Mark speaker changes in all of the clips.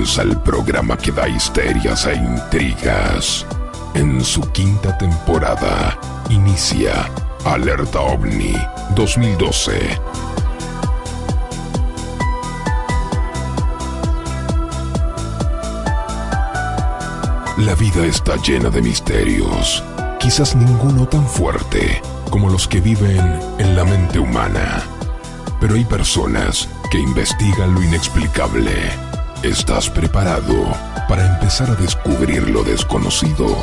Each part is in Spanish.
Speaker 1: comienza el programa que da histerias e intrigas. En su quinta temporada inicia Alerta OVNI 2012. La vida está llena de misterios, quizás ninguno tan fuerte como los que viven en la mente humana. Pero hay personas que investigan lo inexplicable. ¿Estás preparado para empezar a descubrir lo desconocido?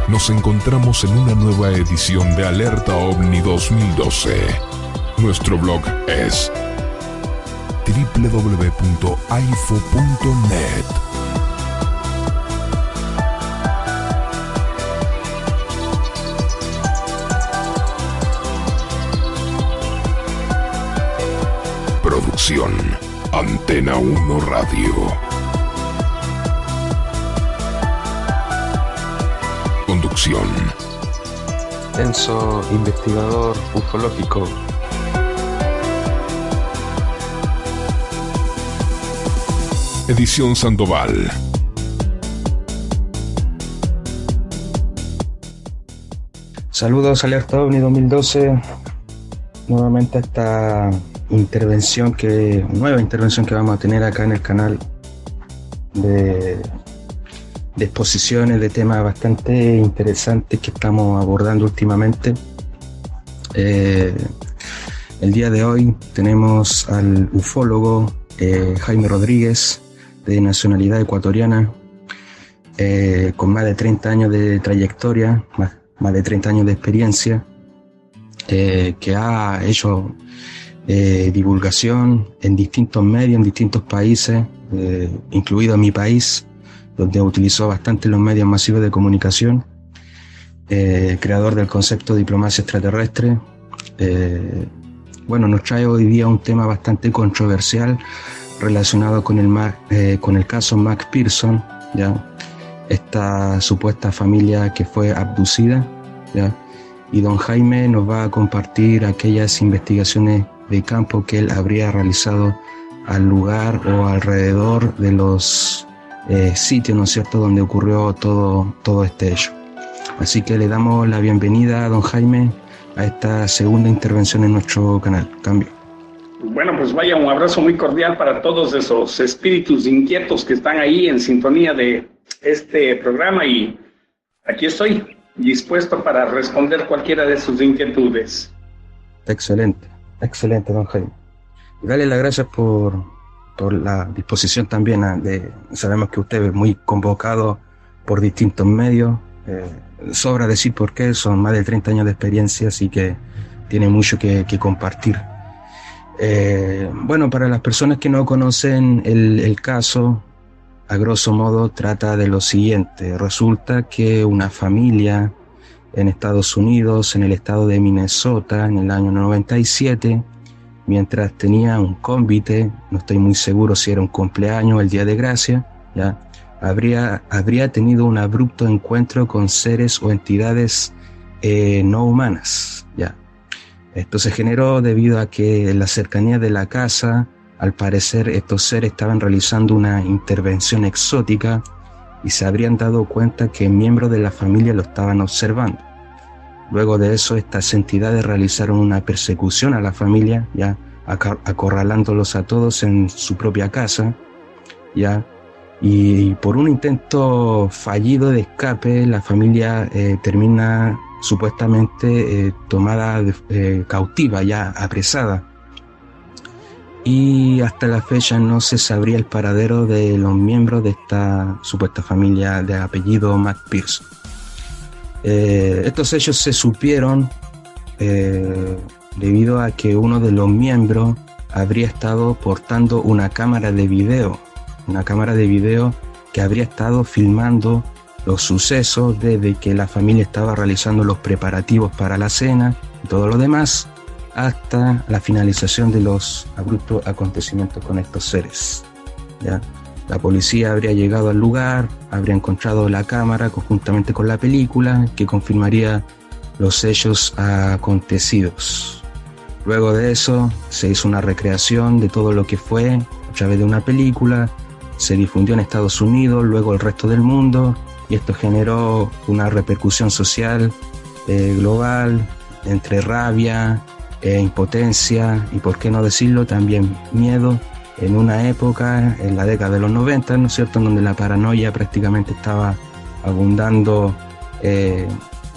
Speaker 1: Nos encontramos en una nueva edición de Alerta OVNI 2012. Nuestro blog es www.aifo.net. Producción Antena 1 Radio. Conducción
Speaker 2: Enzo, investigador ufológico.
Speaker 1: Edición Sandoval.
Speaker 2: Saludos, Alerta OVNI 2012. Nuevamente esta nueva intervención que vamos a tener acá en el canal de exposiciones de temas bastante interesantes que estamos abordando últimamente. El día de hoy tenemos al ufólogo Jaime Rodríguez, de nacionalidad ecuatoriana, con más de 30 años de trayectoria, más de 30 años de experiencia, que ha hecho divulgación en distintos medios, en distintos países, incluido mi país, donde utilizó bastante los medios masivos de comunicación, creador del concepto de diplomacia extraterrestre. Nos trae hoy día un tema bastante controversial relacionado con el caso McPherson, ¿ya? Esta supuesta familia que fue abducida, ¿ya? Y don Jaime nos va a compartir aquellas investigaciones de campo que él habría realizado al lugar o alrededor de los sitios, ¿no es cierto?, donde ocurrió todo este hecho. Así que le damos la bienvenida a don Jaime a esta segunda intervención en nuestro canal. Cambio.
Speaker 3: Bueno, pues vaya, un abrazo muy cordial para todos esos espíritus inquietos que están ahí en sintonía de este programa, y aquí estoy dispuesto para responder cualquiera de sus inquietudes.
Speaker 2: Excelente, don Jaime. Y dale las gracias por la disposición también sabemos que usted es muy convocado por distintos medios, sobra decir por qué, son más de 30 años de experiencia, así que tiene mucho que compartir. Para las personas que no conocen el caso, a grosso modo trata de lo siguiente. Resulta que una familia en Estados Unidos, en el estado de Minnesota, en el año 97, mientras tenía un convite, no estoy muy seguro si era un cumpleaños, el Día de Gracia, ¿ya?, habría tenido un abrupto encuentro con seres o entidades no humanas, ¿ya? Esto se generó debido a que en la cercanía de la casa, al parecer estos seres estaban realizando una intervención exótica y se habrían dado cuenta que miembros de la familia lo estaban observando. Luego de eso, estas entidades realizaron una persecución a la familia, ya acorralándolos a todos en su propia casa, ya, y por un intento fallido de escape, la familia termina supuestamente tomada cautiva, ya apresada. Y hasta la fecha no se sabría el paradero de los miembros de esta supuesta familia de apellido McPherson. Estos hechos se supieron debido a que uno de los miembros habría estado portando una cámara de video que habría estado filmando los sucesos desde que la familia estaba realizando los preparativos para la cena y todo lo demás, hasta la finalización de los abruptos acontecimientos con estos seres, ¿ya? La policía habría llegado al lugar, habría encontrado la cámara conjuntamente con la película que confirmaría los hechos acontecidos. Luego de eso se hizo una recreación de todo lo que fue a través de una película, se difundió en Estados Unidos, luego el resto del mundo, y esto generó una repercusión social global, entre rabia, impotencia y, por qué no decirlo, también miedo, en una época, en la década de los 90, ¿no es cierto?, en donde la paranoia prácticamente estaba abundando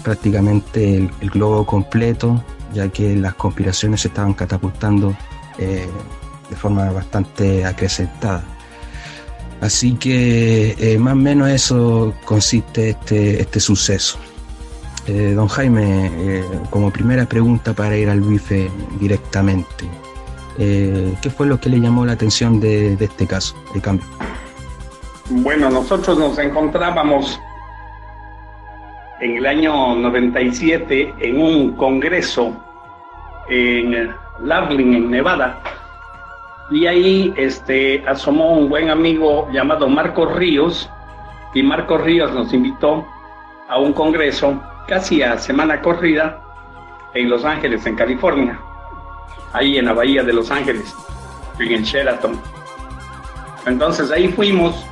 Speaker 2: prácticamente el globo completo, ya que las conspiraciones se estaban catapultando de forma bastante acrecentada. Así que más o menos eso consiste este suceso. Don Jaime, como primera pregunta para ir al bife directamente, ¿qué fue lo que le llamó la atención de este caso, de cambio?
Speaker 3: Bueno, nosotros nos encontrábamos en el año 97 en un congreso en Laughlin, en Nevada, y ahí asomó un buen amigo llamado Marcos Ríos, y Marcos Ríos nos invitó a un congreso casi a semana corrida en Los Ángeles, en California, ahí en la bahía de Los Ángeles, en el Sheraton. Entonces ahí fuimos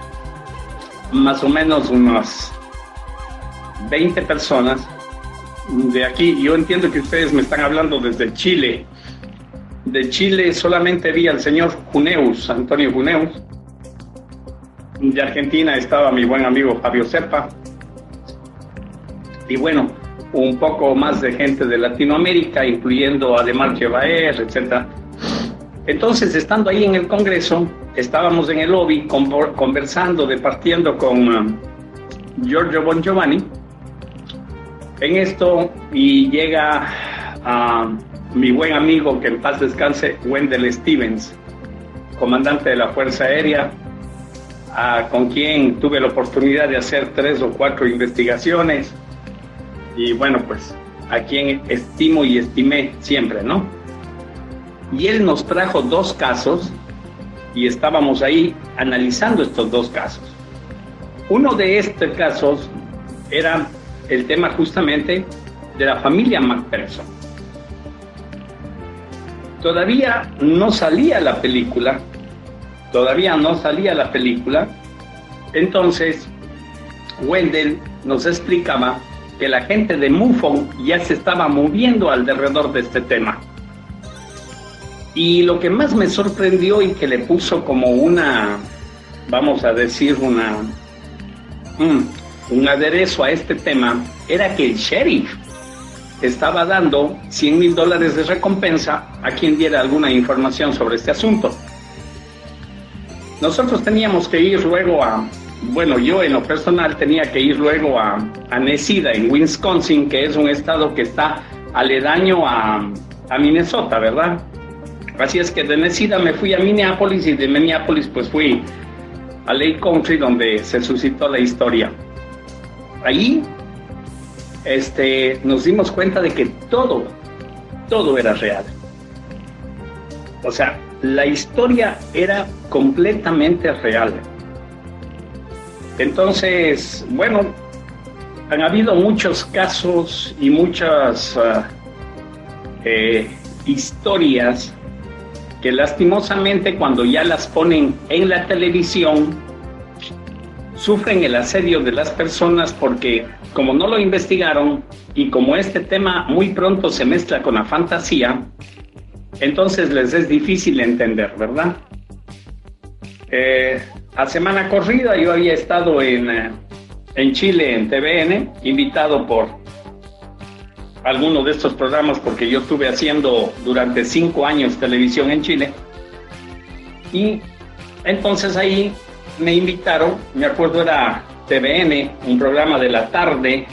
Speaker 3: más o menos unas 20 personas de aquí. Yo entiendo que ustedes me están hablando desde Chile. De Chile solamente vi al señor Juneus, Antonio Juneus. De Argentina estaba mi buen amigo Fabio Serpa. Y bueno, un poco más de gente de Latinoamérica, incluyendo a Demarque Baer, etc. Entonces, estando ahí en el Congreso, estábamos en el lobby conversando, departiendo con Giorgio Bon Giovanni. En esto, y llega a mi buen amigo, que en paz descanse, Wendell Stevens, comandante de la Fuerza Aérea, con quien tuve la oportunidad de hacer 3 o 4 investigaciones, y bueno, pues a quien estimo y estimé siempre, ¿no? Y él nos trajo 2 casos, y estábamos ahí analizando estos 2 casos. Uno de estos casos era el tema justamente de la familia McPherson. Todavía no salía la película, entonces Wendell nos explicaba que la gente de MUFON ya se estaba moviendo alrededor de este tema. Y lo que más me sorprendió y que le puso como una, vamos a decir, un aderezo a este tema, era que el sheriff estaba dando $100,000 de recompensa a quien diera alguna información sobre este asunto. Nosotros teníamos que ir luego yo en lo personal tenía que ir luego a Nesida, en Wisconsin, que es un estado que está aledaño a Minnesota, ¿verdad? Así es que de Nesida me fui a Minneapolis, y de Minneapolis pues fui a Lake Country, donde se suscitó la historia. Ahí nos dimos cuenta de que todo era real. O sea, la historia era completamente real. Entonces, bueno, han habido muchos casos y muchas historias que lastimosamente, cuando ya las ponen en la televisión, sufren el asedio de las personas, porque como no lo investigaron y como este tema muy pronto se mezcla con la fantasía, entonces les es difícil entender, ¿verdad? A semana corrida yo había estado en Chile, en TVN, invitado por alguno de estos programas, porque yo estuve haciendo durante 5 años televisión en Chile, y entonces ahí me invitaron, me acuerdo era TVN, un programa de la tarde,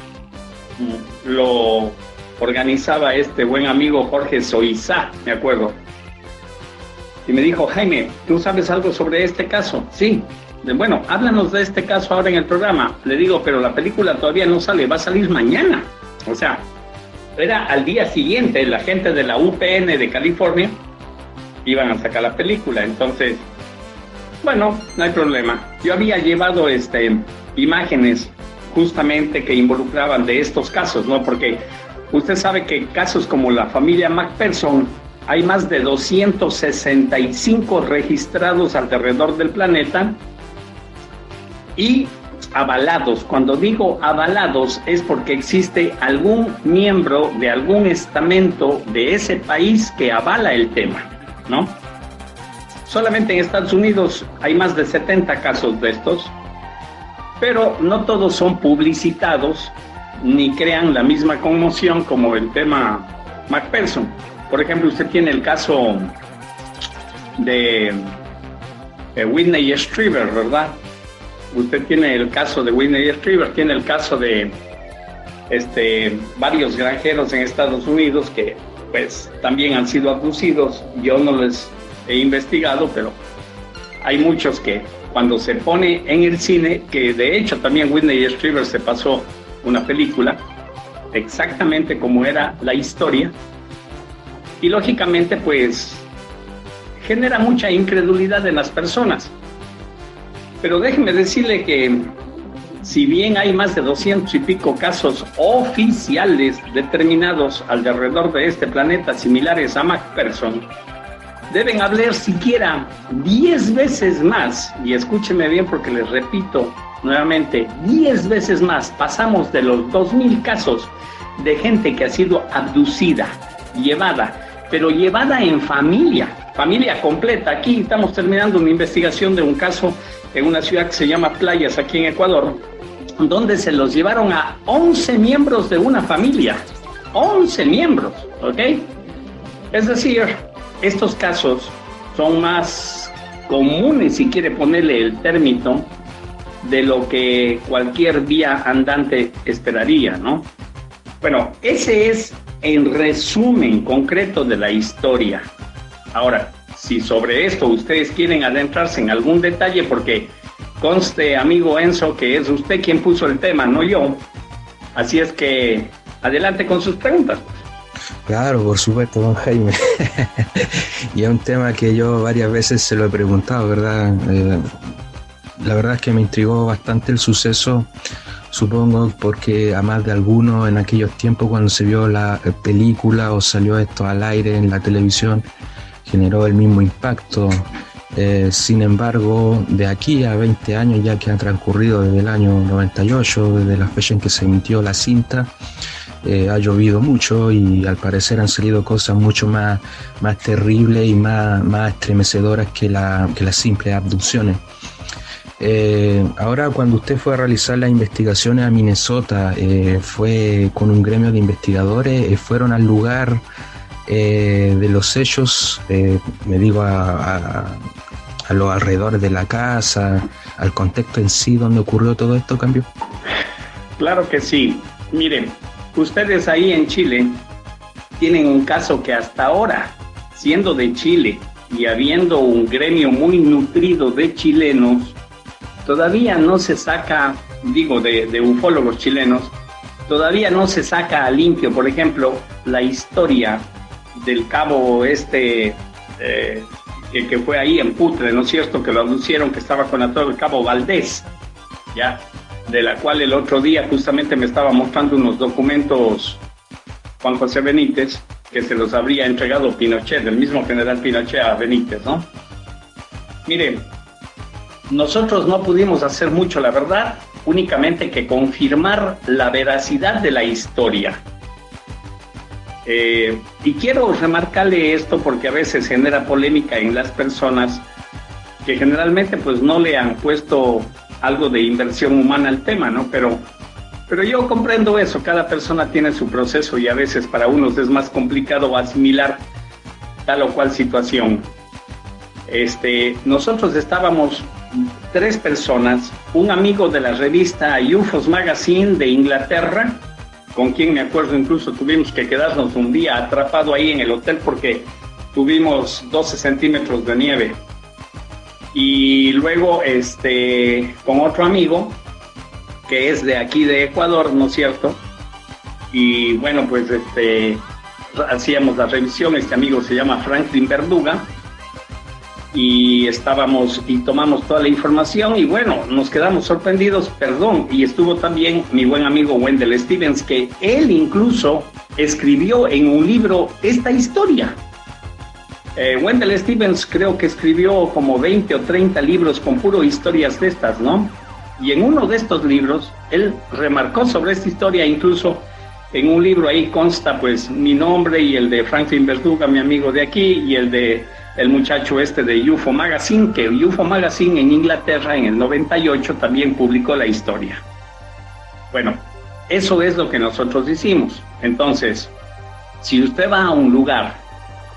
Speaker 3: lo organizaba este buen amigo Jorge Soizá, me acuerdo, y me dijo: Jaime, ¿tú sabes algo sobre este caso? Sí. Bueno, háblanos de este caso ahora en el programa. Le digo: pero la película todavía no sale, va a salir mañana. O sea, era al día siguiente, la gente de la UPN de California iban a sacar la película. Entonces, Bueno, no hay problema. Yo había llevado imágenes justamente que involucraban de estos casos, ¿no? Porque usted sabe que casos como la familia Macpherson, hay más de 265 registrados alrededor del planeta y avalados. Cuando digo avalados es porque existe algún miembro de algún estamento de ese país que avala el tema, ¿no? Solamente en Estados Unidos hay más de 70 casos de estos, pero no todos son publicitados ni crean la misma conmoción como el tema Macpherson. Por ejemplo, usted tiene el caso de Whitney Strieber, ¿verdad? Usted tiene el caso de Whitney Strieber, tiene el caso de varios granjeros en Estados Unidos que pues también han sido abducidos. Yo no les he investigado, pero hay muchos que cuando se pone en el cine, que de hecho también Whitney Strieber se pasó una película exactamente como era la historia, y lógicamente pues genera mucha incredulidad en las personas. Pero déjeme decirle que si bien hay más de 200 y pico casos oficiales determinados alrededor de este planeta similares a Macpherson, deben haber siquiera 10 veces más, y escúcheme bien porque les repito nuevamente, 10 veces más. Pasamos de los 2000 casos de gente que ha sido abducida, llevada, pero llevada en familia completa. Aquí estamos terminando una investigación de un caso en una ciudad que se llama Playas, aquí en Ecuador, donde se los llevaron a 11 miembros de una familia. 11 miembros, ¿ok? Es decir, estos casos son más comunes, si quiere ponerle el término, de lo que cualquier vía andante esperaría, ¿no? Bueno, ese es el resumen concreto de la historia. Ahora, si sobre esto ustedes quieren adentrarse en algún detalle, porque conste, amigo Enzo, que es usted quien puso el tema, no yo. Así es que adelante con sus preguntas.
Speaker 2: Claro, por supuesto, don Jaime. Y es un tema que yo varias veces se lo he preguntado, ¿verdad? La verdad es que me intrigó bastante el suceso, supongo porque a más de alguno en aquellos tiempos cuando se vio la película o salió esto al aire en la televisión, generó el mismo impacto. Sin embargo, de aquí a 20 años ya que han transcurrido desde el año 98, desde la fecha en que se emitió la cinta, ha llovido mucho y al parecer han salido cosas mucho más terribles y más estremecedoras que las simples abducciones. Ahora, cuando usted fue a realizar las investigaciones a Minnesota, fue con un gremio de investigadores, fueron al lugar de los hechos, me digo a los alrededores de la casa, al contexto en sí donde ocurrió todo esto, ¿Cambio?
Speaker 3: Claro que sí. Miren, ustedes ahí en Chile tienen un caso que hasta ahora, siendo de Chile y habiendo un gremio muy nutrido de chilenos, todavía no se saca, digo, de ufólogos chilenos, todavía no se saca a limpio, por ejemplo, la historia del cabo que fue ahí en Putre, ¿no es cierto?, que lo anunciaron que estaba con la torre, el cabo Valdés, ya, de la cual el otro día justamente me estaba mostrando unos documentos Juan José Benítez, que se los habría entregado Pinochet, el mismo general Pinochet a Benítez, ¿no? Mire, nosotros no pudimos hacer mucho, la verdad, únicamente que confirmar la veracidad de la historia. Y quiero remarcarle esto porque a veces genera polémica en las personas que generalmente pues no le han puesto algo de inversión humana al tema, ¿no? Pero yo comprendo eso, cada persona tiene su proceso y a veces para unos es más complicado asimilar tal o cual situación. Nosotros estábamos 3 personas, un amigo de la revista UFOS Magazine de Inglaterra, con quien me acuerdo incluso tuvimos que quedarnos un día atrapado ahí en el hotel porque tuvimos 12 centímetros de nieve. Y luego con otro amigo que es de aquí de Ecuador, ¿no es cierto? Y bueno, pues hacíamos la revisión. Este amigo se llama Franklin Verduga. y tomamos toda la información y bueno, nos quedamos sorprendidos, y estuvo también mi buen amigo Wendell Stevens, que él incluso escribió en un libro esta historia. Wendell Stevens creo que escribió como 20 o 30 libros con puro historias de estas, ¿no? Y en uno de estos libros, él remarcó sobre esta historia, incluso en un libro ahí consta pues mi nombre y el de Franklin Verduga, mi amigo de aquí, y el de el muchacho de UFO Magazine, que UFO Magazine en Inglaterra en el 98 también publicó la historia. Bueno, eso es lo que nosotros hicimos. Entonces, si usted va a un lugar,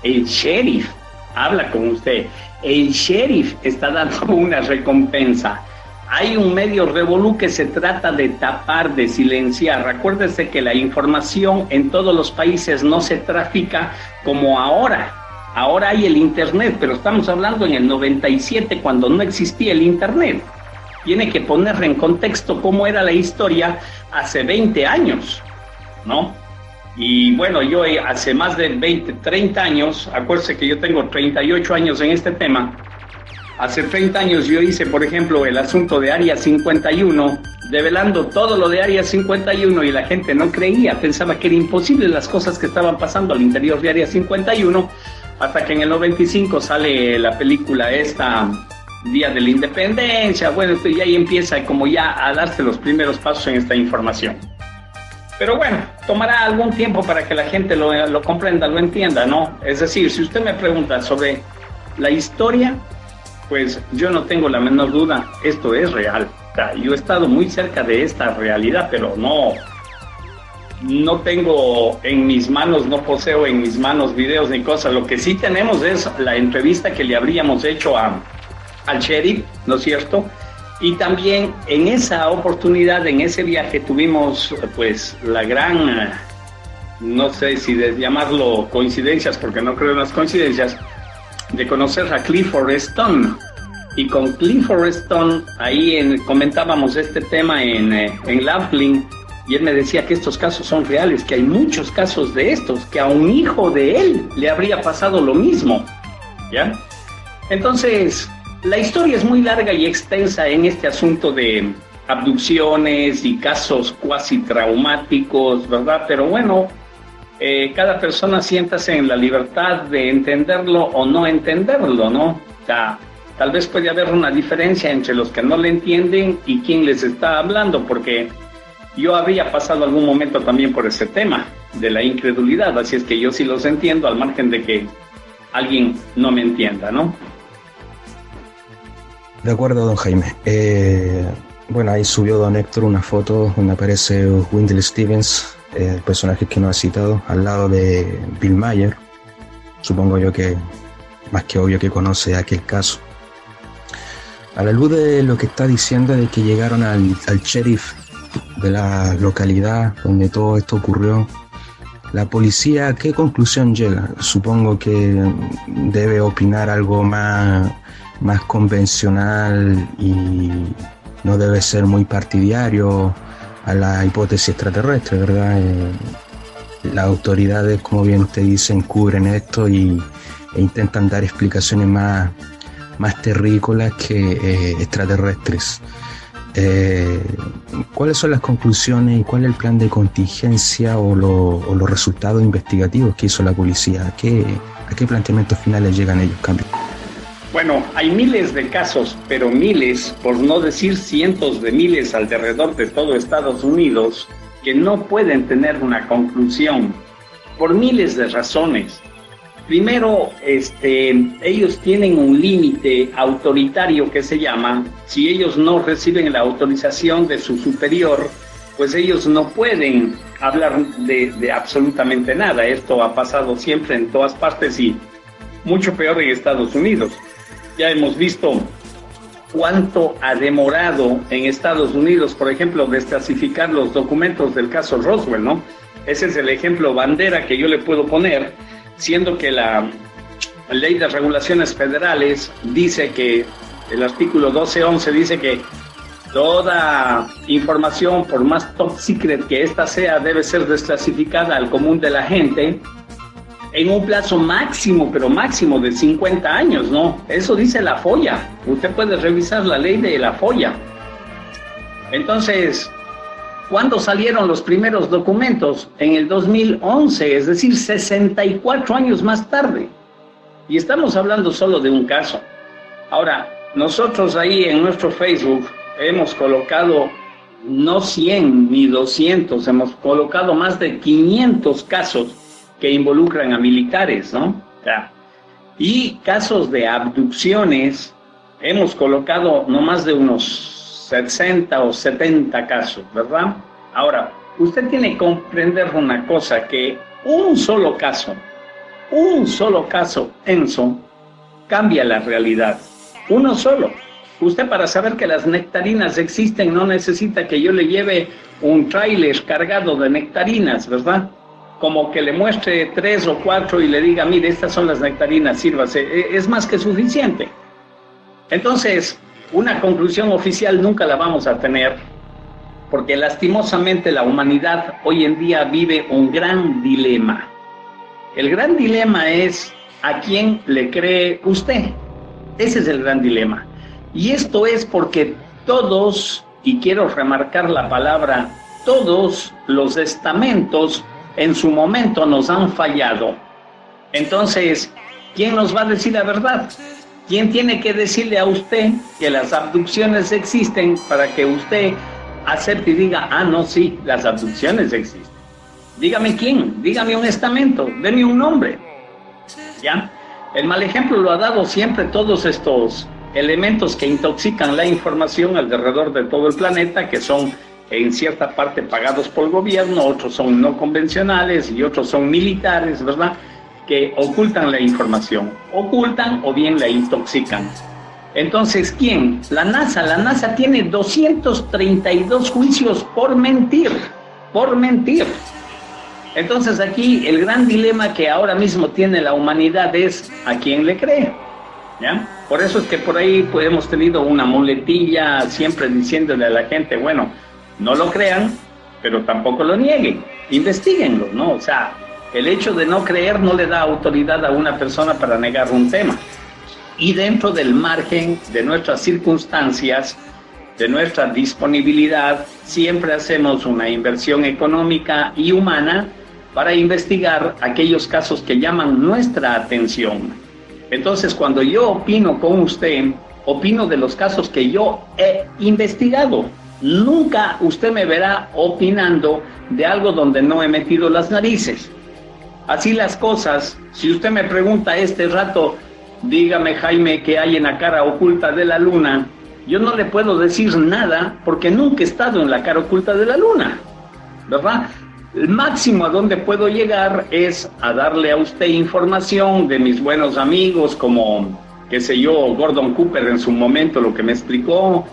Speaker 3: el sheriff habla con usted, el sheriff está dando una recompensa. Hay un medio revolú que se trata de tapar, de silenciar. Recuérdese que la información en todos los países no se trafica como ahora. Ahora hay el Internet, pero estamos hablando en el 97, cuando no existía el Internet. Tiene que poner en contexto cómo era la historia hace 20 años, ¿no? Y bueno, yo hace más de 20, 30 años, acuérdese que yo tengo 38 años en este tema. Hace 30 años yo hice, por ejemplo, el asunto de Área 51, develando todo lo de Área 51 y la gente no creía, pensaba que era imposible las cosas que estaban pasando al interior de Área 51, hasta que en el 95 sale la película Día de la Independencia. Bueno, y ahí empieza como ya a darse los primeros pasos en esta información. Pero bueno, tomará algún tiempo para que la gente lo comprenda, lo entienda, ¿no? Es decir, si usted me pregunta sobre la historia, pues yo no tengo la menor duda, esto es real. O sea, yo he estado muy cerca de esta realidad, pero no tengo en mis manos, no poseo en mis manos videos ni cosas. Lo que sí tenemos es la entrevista que le habríamos hecho al sheriff, ¿no es cierto? Y también en esa oportunidad, en ese viaje, tuvimos pues la gran, no sé si de llamarlo coincidencias, porque no creo en las coincidencias, de conocer a Clifford Stone. Y con Clifford Stone, ahí comentábamos este tema en Laughlin, y él me decía que estos casos son reales, que hay muchos casos de estos, que a un hijo de él le habría pasado lo mismo, ¿ya? Entonces, la historia es muy larga y extensa en este asunto de abducciones y casos cuasi traumáticos, ¿verdad? Pero bueno, cada persona siéntase en la libertad de entenderlo o no entenderlo, ¿no? O sea, tal vez puede haber una diferencia entre los que no le entienden y quien les está hablando, porque yo había pasado algún momento también por ese tema de la incredulidad, así es que yo sí los entiendo al margen de que alguien no me entienda, ¿no?
Speaker 2: De acuerdo, don Jaime. Bueno, ahí subió don Héctor una foto donde aparece Wendell Stevens, el personaje que nos ha citado, al lado de Bill Maher. Supongo yo que, más que obvio, que conoce aquel caso. A la luz de lo que está diciendo de que llegaron al sheriff de la localidad donde todo esto ocurrió, la policía, ¿qué conclusión llega? Supongo que debe opinar algo más convencional y no debe ser muy partidario a la hipótesis extraterrestre, ¿verdad? Las autoridades, como bien usted dice, cubren esto e intentan dar explicaciones más terrícolas que extraterrestres. ¿Cuáles son las conclusiones y cuál es el plan de contingencia o los resultados investigativos que hizo la policía? ¿A qué planteamientos finales llegan ellos, Cambio?
Speaker 3: Bueno, hay miles de casos, pero miles, por no decir cientos de miles alrededor de todo Estados Unidos, que no pueden tener una conclusión por miles de razones. Primero, ellos tienen un límite autoritario que se llama, si ellos no reciben la autorización de su superior, pues ellos no pueden hablar de absolutamente nada. Esto ha pasado siempre en todas partes y mucho peor en Estados Unidos. Ya hemos visto cuánto ha demorado en Estados Unidos, por ejemplo, desclasificar los documentos del caso Roswell, ¿no? Ese es el ejemplo bandera que yo le puedo poner, siendo que la Ley de Regulaciones Federales dice que, el artículo 1211 dice que toda información, por más top secret que ésta sea, debe ser desclasificada al común de la gente. en un plazo máximo, pero máximo de 50 años, ¿no? Eso dice la FOIA. Usted puede revisar la ley de la FOIA. Entonces, ¿cuándo salieron los primeros documentos? En el 2011, es decir, 64 años más tarde. Y estamos hablando solo de un caso. Ahora, nosotros ahí en nuestro Facebook hemos colocado no 100 ni 200, hemos colocado más de 500 casos que involucran a militares, ¿no? Y casos de abducciones, hemos colocado no más de unos 60 o 70 casos, ¿verdad? Ahora, usted tiene que comprender una cosa, que un solo caso, Enzo, cambia la realidad. Uno solo. Usted, para saber que las nectarinas existen, no necesita que yo le lleve un tráiler cargado de nectarinas, ¿verdad? Como que le muestre 3 o 4 y le diga, mire, estas son las nectarinas, sírvase. Es más que suficiente. Entonces, una conclusión oficial nunca la vamos a tener, porque lastimosamente la humanidad hoy en día vive un gran dilema. El gran dilema es a quién le cree usted. Ese es el gran dilema. Y esto es porque todos, y quiero remarcar la palabra, todos los estamentos en su momento nos han fallado. Entonces, ¿quién nos va a decir la verdad? ¿Quién tiene que decirle a usted que las abducciones existen para que usted acepte y diga, ah, no, sí, las abducciones existen? Dígame quién, dígame un estamento, deme un nombre. ¿Ya? El mal ejemplo lo ha dado siempre todos estos elementos que intoxican la información alrededor de todo el planeta, que son en cierta parte pagados por el gobierno, otros son no convencionales y otros son militares, ¿verdad?, que ocultan la información, ocultan o bien la intoxican. Entonces, ¿quién? La NASA. La NASA tiene 232 juicios por mentir, Entonces aquí el gran dilema que ahora mismo tiene la humanidad es a quién le cree, ¿ya? Por eso es que por ahí pues, hemos tenido una muletilla siempre diciéndole a la gente, bueno, no lo crean, pero tampoco lo nieguen, investíguenlo, ¿no? O sea, el hecho de no creer no le da autoridad a una persona para negar un tema. Y dentro del margen de nuestras circunstancias, de nuestra disponibilidad, siempre hacemos una inversión económica y humana para investigar aquellos casos que llaman nuestra atención. Entonces, cuando yo opino con usted, opino de los casos que yo he investigado. Nunca usted me verá opinando de algo donde no he metido las narices. Así las cosas, si usted me pregunta este rato, dígame, Jaime, ¿qué hay en la cara oculta de la luna? Yo no le puedo decir nada porque nunca he estado en la cara oculta de la luna, ¿verdad? El máximo a donde puedo llegar es a darle a usted información de mis buenos amigos, como, qué sé yo, Gordon Cooper en su momento, lo que me explicó,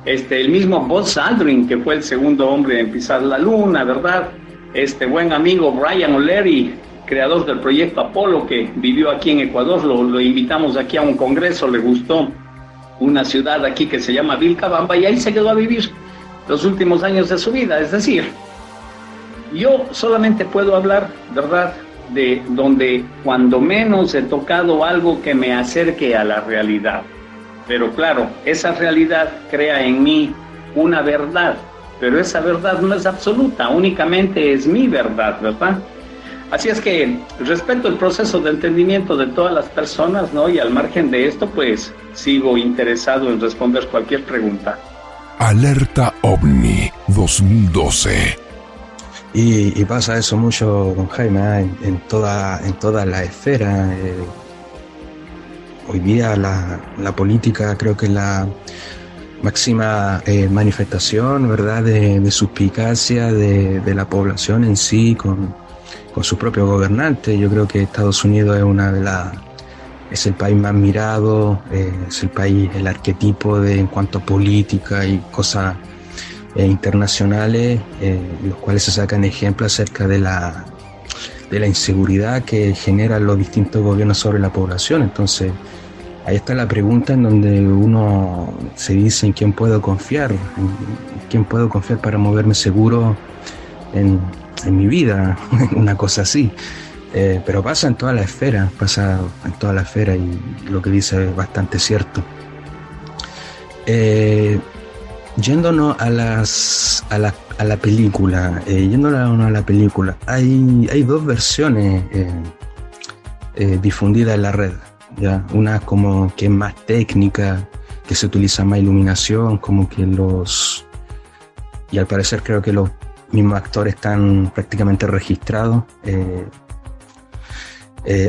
Speaker 3: el mismo Buzz Aldrin, que fue el segundo hombre en pisar la luna, ¿verdad? Buen amigo Brian O'Leary, creador del proyecto Apolo, que vivió aquí en Ecuador, lo invitamos aquí a un congreso, le gustó una ciudad aquí que se llama Vilcabamba y ahí se quedó a vivir los últimos años de su vida. Es decir, yo solamente puedo hablar, ¿verdad?, de donde cuando menos he tocado algo que me acerque a la realidad. Pero claro, esa realidad crea en mí una verdad, pero esa verdad no es absoluta, únicamente es mi verdad, ¿verdad? Así es que respeto el proceso de entendimiento de todas las personas, ¿no? Y al margen de esto, pues, sigo interesado en responder cualquier pregunta.
Speaker 1: Alerta OVNI 2012.
Speaker 2: Y pasa eso mucho, don Jaime, ¿eh? en toda la esfera. Hoy día la política creo que es la máxima manifestación, ¿verdad?, de suspicacia de la población en sí con su propio gobernante. Yo creo que Estados Unidos es el país más mirado, es el país, el arquetipo en cuanto a política y cosas internacionales, los cuales se sacan ejemplos acerca de la inseguridad que generan los distintos gobiernos sobre la población. Entonces, ahí está la pregunta en donde uno se dice en quién puedo confiar, para moverme seguro en mi vida, una cosa así. pero pasa en toda la esfera, y lo que dice es bastante cierto. Yéndonos a la película, hay dos versiones difundidas en la red, ¿ya? Una como que es más técnica, que se utiliza más iluminación, y al parecer creo que los mismos actores están prácticamente registrados.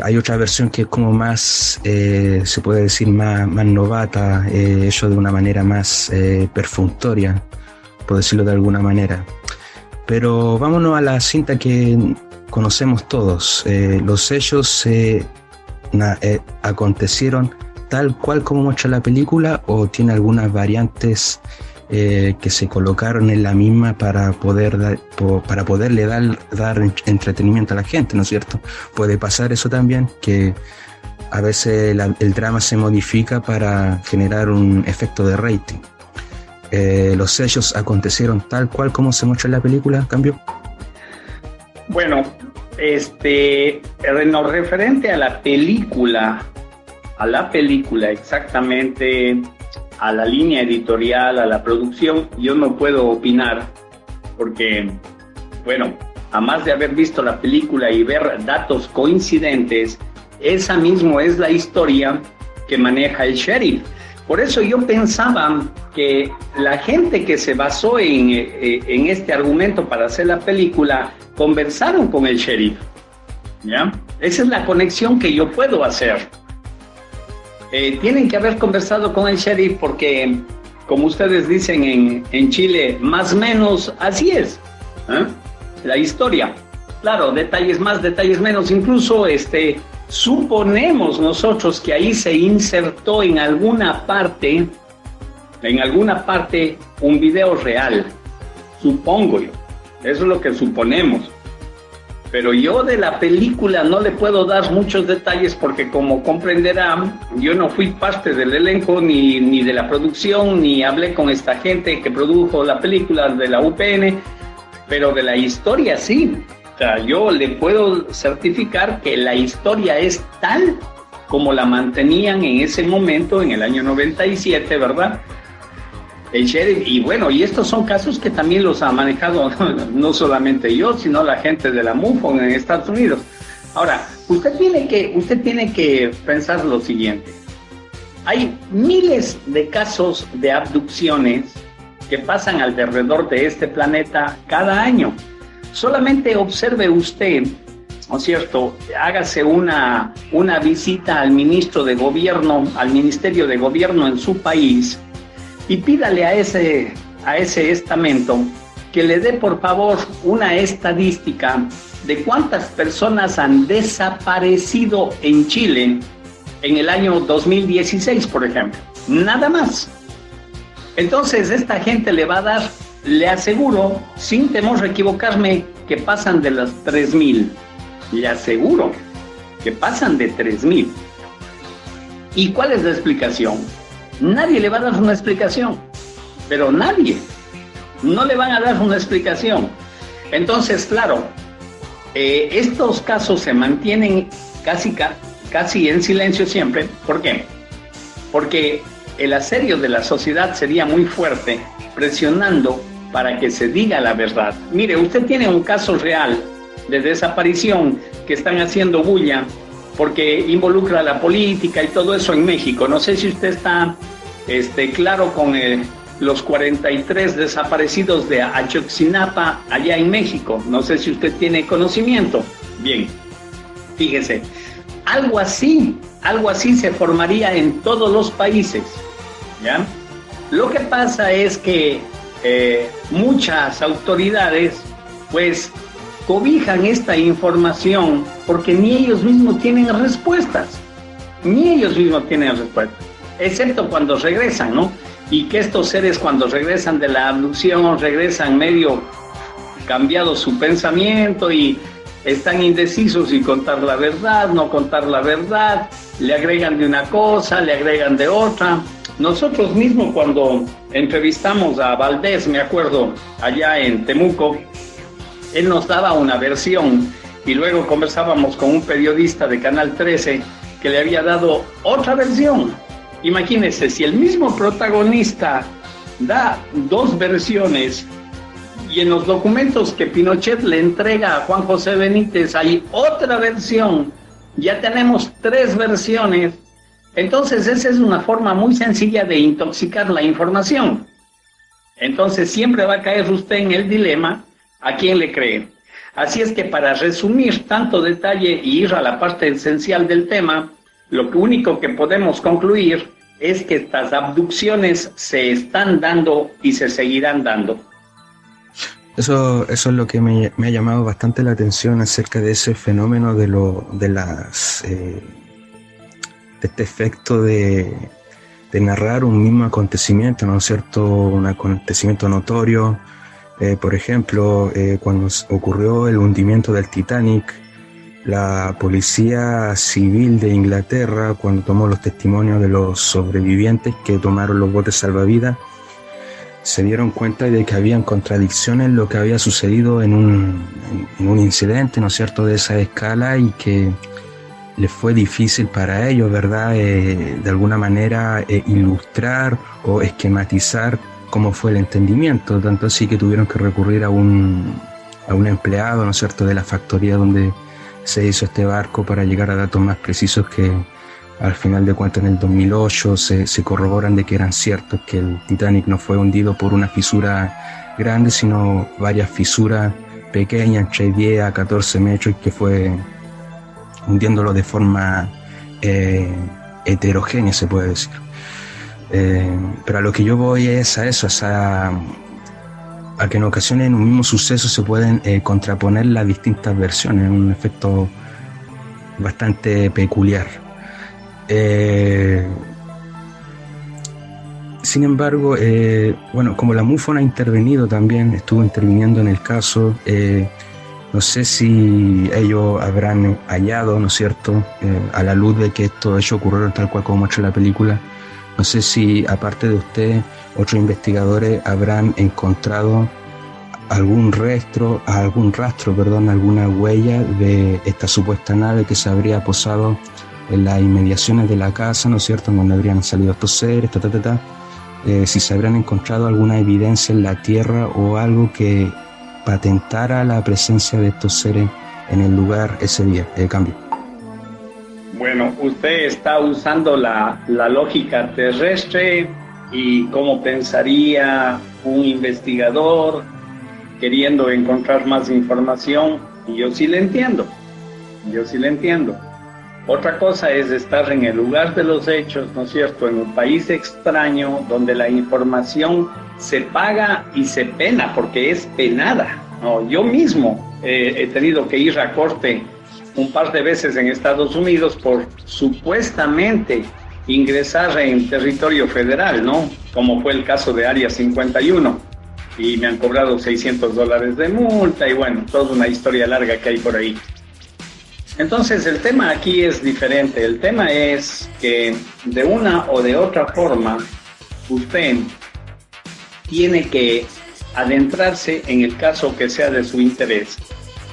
Speaker 2: Hay otra versión que es como más, se puede decir, más novata, hecho de una manera más perfunctoria, por decirlo de alguna manera. Pero vámonos a la cinta que conocemos todos. Los hechos acontecieron tal cual como muestra la película, o tiene algunas variantes que se colocaron en la misma para poderle dar entretenimiento a la gente, ¿no es cierto? Puede pasar eso también, que a veces el drama se modifica para generar un efecto de rating. Los hechos acontecieron tal cual como se muestra en la película, ¿cambió?
Speaker 3: Bueno, en lo referente a la película exactamente, a la línea editorial, a la producción, yo no puedo opinar porque, bueno, a más de haber visto la película y ver datos coincidentes, esa misma es la historia que maneja el sheriff. Por eso yo pensaba que la gente que se basó en este argumento para hacer la película, conversaron con el sheriff, ¿ya? Esa es la conexión que yo puedo hacer. Tienen que haber conversado con el sheriff porque, como ustedes dicen en Chile, más o menos así es, ¿eh? La historia. Claro, detalles más, detalles menos. Incluso suponemos nosotros que ahí se insertó en alguna parte un video real. Supongo yo. Eso es lo que suponemos. Pero yo de la película no le puedo dar muchos detalles porque, como comprenderán, yo no fui parte del elenco ni de la producción, ni hablé con esta gente que produjo la película de la UPN, pero de la historia sí. O sea, yo le puedo certificar que la historia es tal como la mantenían en ese momento, en el año 97, ¿verdad? El sheriff, y bueno, y estos son casos que también los ha manejado no solamente yo, sino la gente de la MUFON en Estados Unidos. Ahora, usted tiene que pensar lo siguiente. Hay miles de casos de abducciones que pasan alrededor de este planeta cada año. Solamente observe usted, ¿no es cierto? Hágase una visita al ministro de gobierno, al ministerio de gobierno en su país, y pídale a ese estamento que le dé, por favor, una estadística de cuántas personas han desaparecido en Chile en el año 2016, por ejemplo. Nada más. Entonces, esta gente le va a dar, le aseguro, sin temor a equivocarme, que pasan de las 3,000. Le aseguro que pasan de 3,000. ¿Y cuál es la explicación? Nadie le va a dar una explicación, pero nadie. No le van a dar una explicación. Entonces, claro, estos casos se mantienen casi en silencio siempre. ¿Por qué? Porque el asedio de la sociedad sería muy fuerte, presionando para que se diga la verdad. Mire, usted tiene un caso real de desaparición que están haciendo bulla porque involucra a la política y todo eso en México. No sé si usted está claro con los 43 desaparecidos de Ayotzinapa allá en México. No sé si usted tiene conocimiento. Bien, fíjese, algo así se formaría en todos los países, ¿ya? Lo que pasa es que muchas autoridades, pues, cobijan esta información porque ni ellos mismos tienen respuestas, excepto cuando regresan, ¿no? Y que estos seres, cuando regresan de la abducción, regresan medio cambiado su pensamiento y están indecisos si contar la verdad, no contar la verdad, le agregan de una cosa, le agregan de otra. Nosotros mismos, cuando entrevistamos a Valdés, me acuerdo, allá en Temuco, él nos daba una versión y luego conversábamos con un periodista de Canal 13 que le había dado otra versión. Imagínense, si el mismo protagonista da dos versiones y en los documentos que Pinochet le entrega a Juan José Benítez hay otra versión, ya tenemos tres versiones. Entonces esa es una forma muy sencilla de intoxicar la información. Entonces siempre va a caer usted en el dilema a quién le cree. Así es que para resumir tanto detalle y ir a la parte esencial del tema, lo único que podemos concluir es que estas abducciones se están dando y se seguirán dando.
Speaker 2: Eso es lo que me ha llamado bastante la atención acerca de ese fenómeno de este efecto de narrar un mismo acontecimiento, ¿no es cierto? Un acontecimiento notorio. Por ejemplo, cuando ocurrió el hundimiento del Titanic, la policía civil de Inglaterra, cuando tomó los testimonios de los sobrevivientes que tomaron los botes salvavidas, se dieron cuenta de que habían contradicciones en lo que había sucedido en un incidente, ¿no es cierto?, de esa escala, y que les fue difícil para ellos, ¿verdad?, de alguna manera ilustrar o esquematizar cómo fue el entendimiento, tanto así que tuvieron que recurrir a un empleado, ¿no es cierto?, de la factoría donde se hizo este barco para llegar a datos más precisos que al final de cuentas en el 2008 se corroboran de que eran ciertos, que el Titanic no fue hundido por una fisura grande, sino varias fisuras pequeñas, entre 10 a 14 metros, y que fue hundiéndolo de forma heterogénea, se puede decir. Pero a lo que yo voy es a eso, a que en ocasiones en un mismo suceso se pueden contraponer las distintas versiones, un efecto bastante peculiar. Sin embargo, bueno, como la MUFON ha intervenido también, estuvo interviniendo en el caso, no sé si ellos habrán hallado, ¿no es cierto?, a la luz de que estos hechos ocurrieron tal cual como muestra la película, no sé si aparte de usted, otros investigadores habrán encontrado algún rastro, alguna huella de esta supuesta nave que se habría posado en las inmediaciones de la casa, ¿no es cierto?, en donde habrían salido estos seres, si se habrán encontrado alguna evidencia en la Tierra o algo que patentara la presencia de estos seres en el lugar ese día. Cambio.
Speaker 3: Bueno, usted está usando la lógica terrestre y cómo pensaría un investigador queriendo encontrar más información, y yo sí le entiendo. Otra cosa es estar en el lugar de los hechos, ¿no es cierto?, en un país extraño donde la información se paga y se pena, porque es penada, ¿no? Yo mismo he tenido que ir a corte un par de veces en Estados Unidos por supuestamente ingresar en territorio federal, ¿no?, como fue el caso de Área 51, y me han cobrado $600 de multa, y bueno, toda una historia larga que hay por ahí. Entonces el tema aquí es diferente. El tema es que de una o de otra forma usted tiene que adentrarse en el caso que sea de su interés.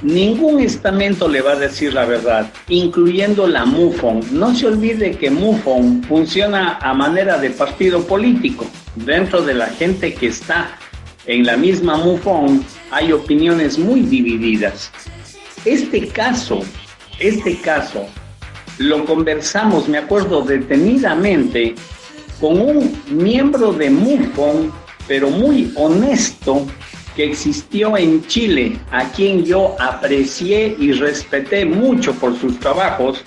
Speaker 3: Ningún estamento le va a decir la verdad, incluyendo la MUFON. No se olvide que MUFON funciona a manera de partido político. Dentro de la gente que está en la misma MUFON hay opiniones muy divididas. Este caso lo conversamos, me acuerdo detenidamente, con un miembro de MUFON, pero muy honesto, que existió en Chile, a quien yo aprecié y respeté mucho por sus trabajos,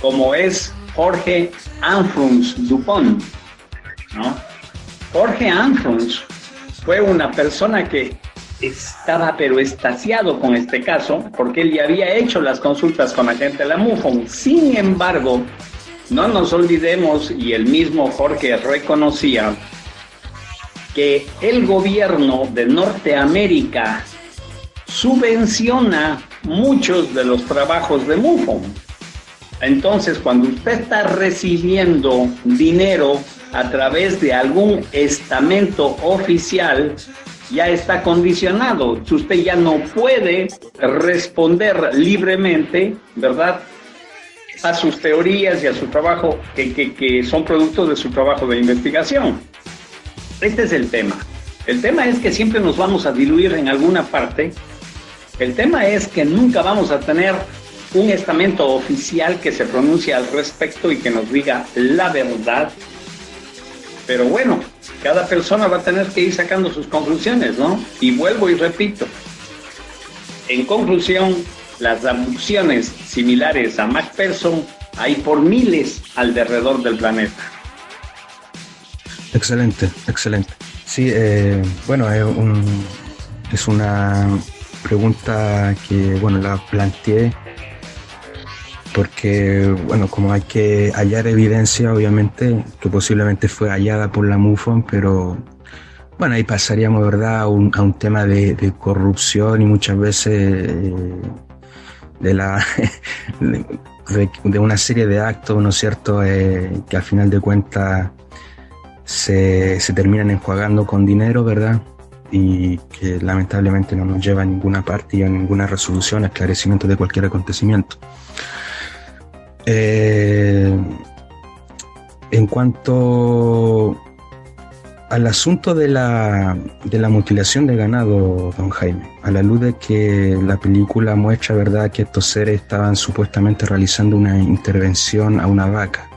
Speaker 3: como es Jorge Anfrunz Dupont, ¿no? Jorge Anfrunz fue una persona que estaba pero extasiado con este caso, porque él ya había hecho las consultas con la gente de la MUFON. Sin embargo, no nos olvidemos, y el mismo Jorge reconocía, que el gobierno de Norteamérica subvenciona muchos de los trabajos de MUFON. Entonces, cuando usted está recibiendo dinero a través de algún estamento oficial, ya está condicionado. Usted ya no puede responder libremente, ¿verdad?, a sus teorías y a su trabajo, que son producto de su trabajo de investigación. Este es el tema. El tema es que siempre nos vamos a diluir en alguna parte. El tema es que nunca vamos a tener un estamento oficial que se pronuncie al respecto y que nos diga la verdad. Pero bueno, cada persona va a tener que ir sacando sus conclusiones, ¿no? Y vuelvo y repito. En conclusión, las abducciones similares a Macpherson hay por miles alrededor del planeta.
Speaker 2: Excelente, excelente. Sí, bueno, es una pregunta que, bueno, la planteé porque, bueno, como hay que hallar evidencia, obviamente, que posiblemente fue hallada por la MUFON, pero, bueno, ahí pasaríamos, ¿verdad?, a un tema de corrupción y muchas veces de una serie de actos, ¿no es cierto?, que al final de cuentas se terminan enjuagando con dinero, ¿verdad?, y que lamentablemente no nos lleva a ninguna parte y a ninguna resolución, esclarecimiento de cualquier acontecimiento. En cuanto al asunto de la mutilación de ganado, don Jaime, a la luz de que la película muestra, ¿verdad?, que estos seres estaban supuestamente realizando una intervención a una vaca,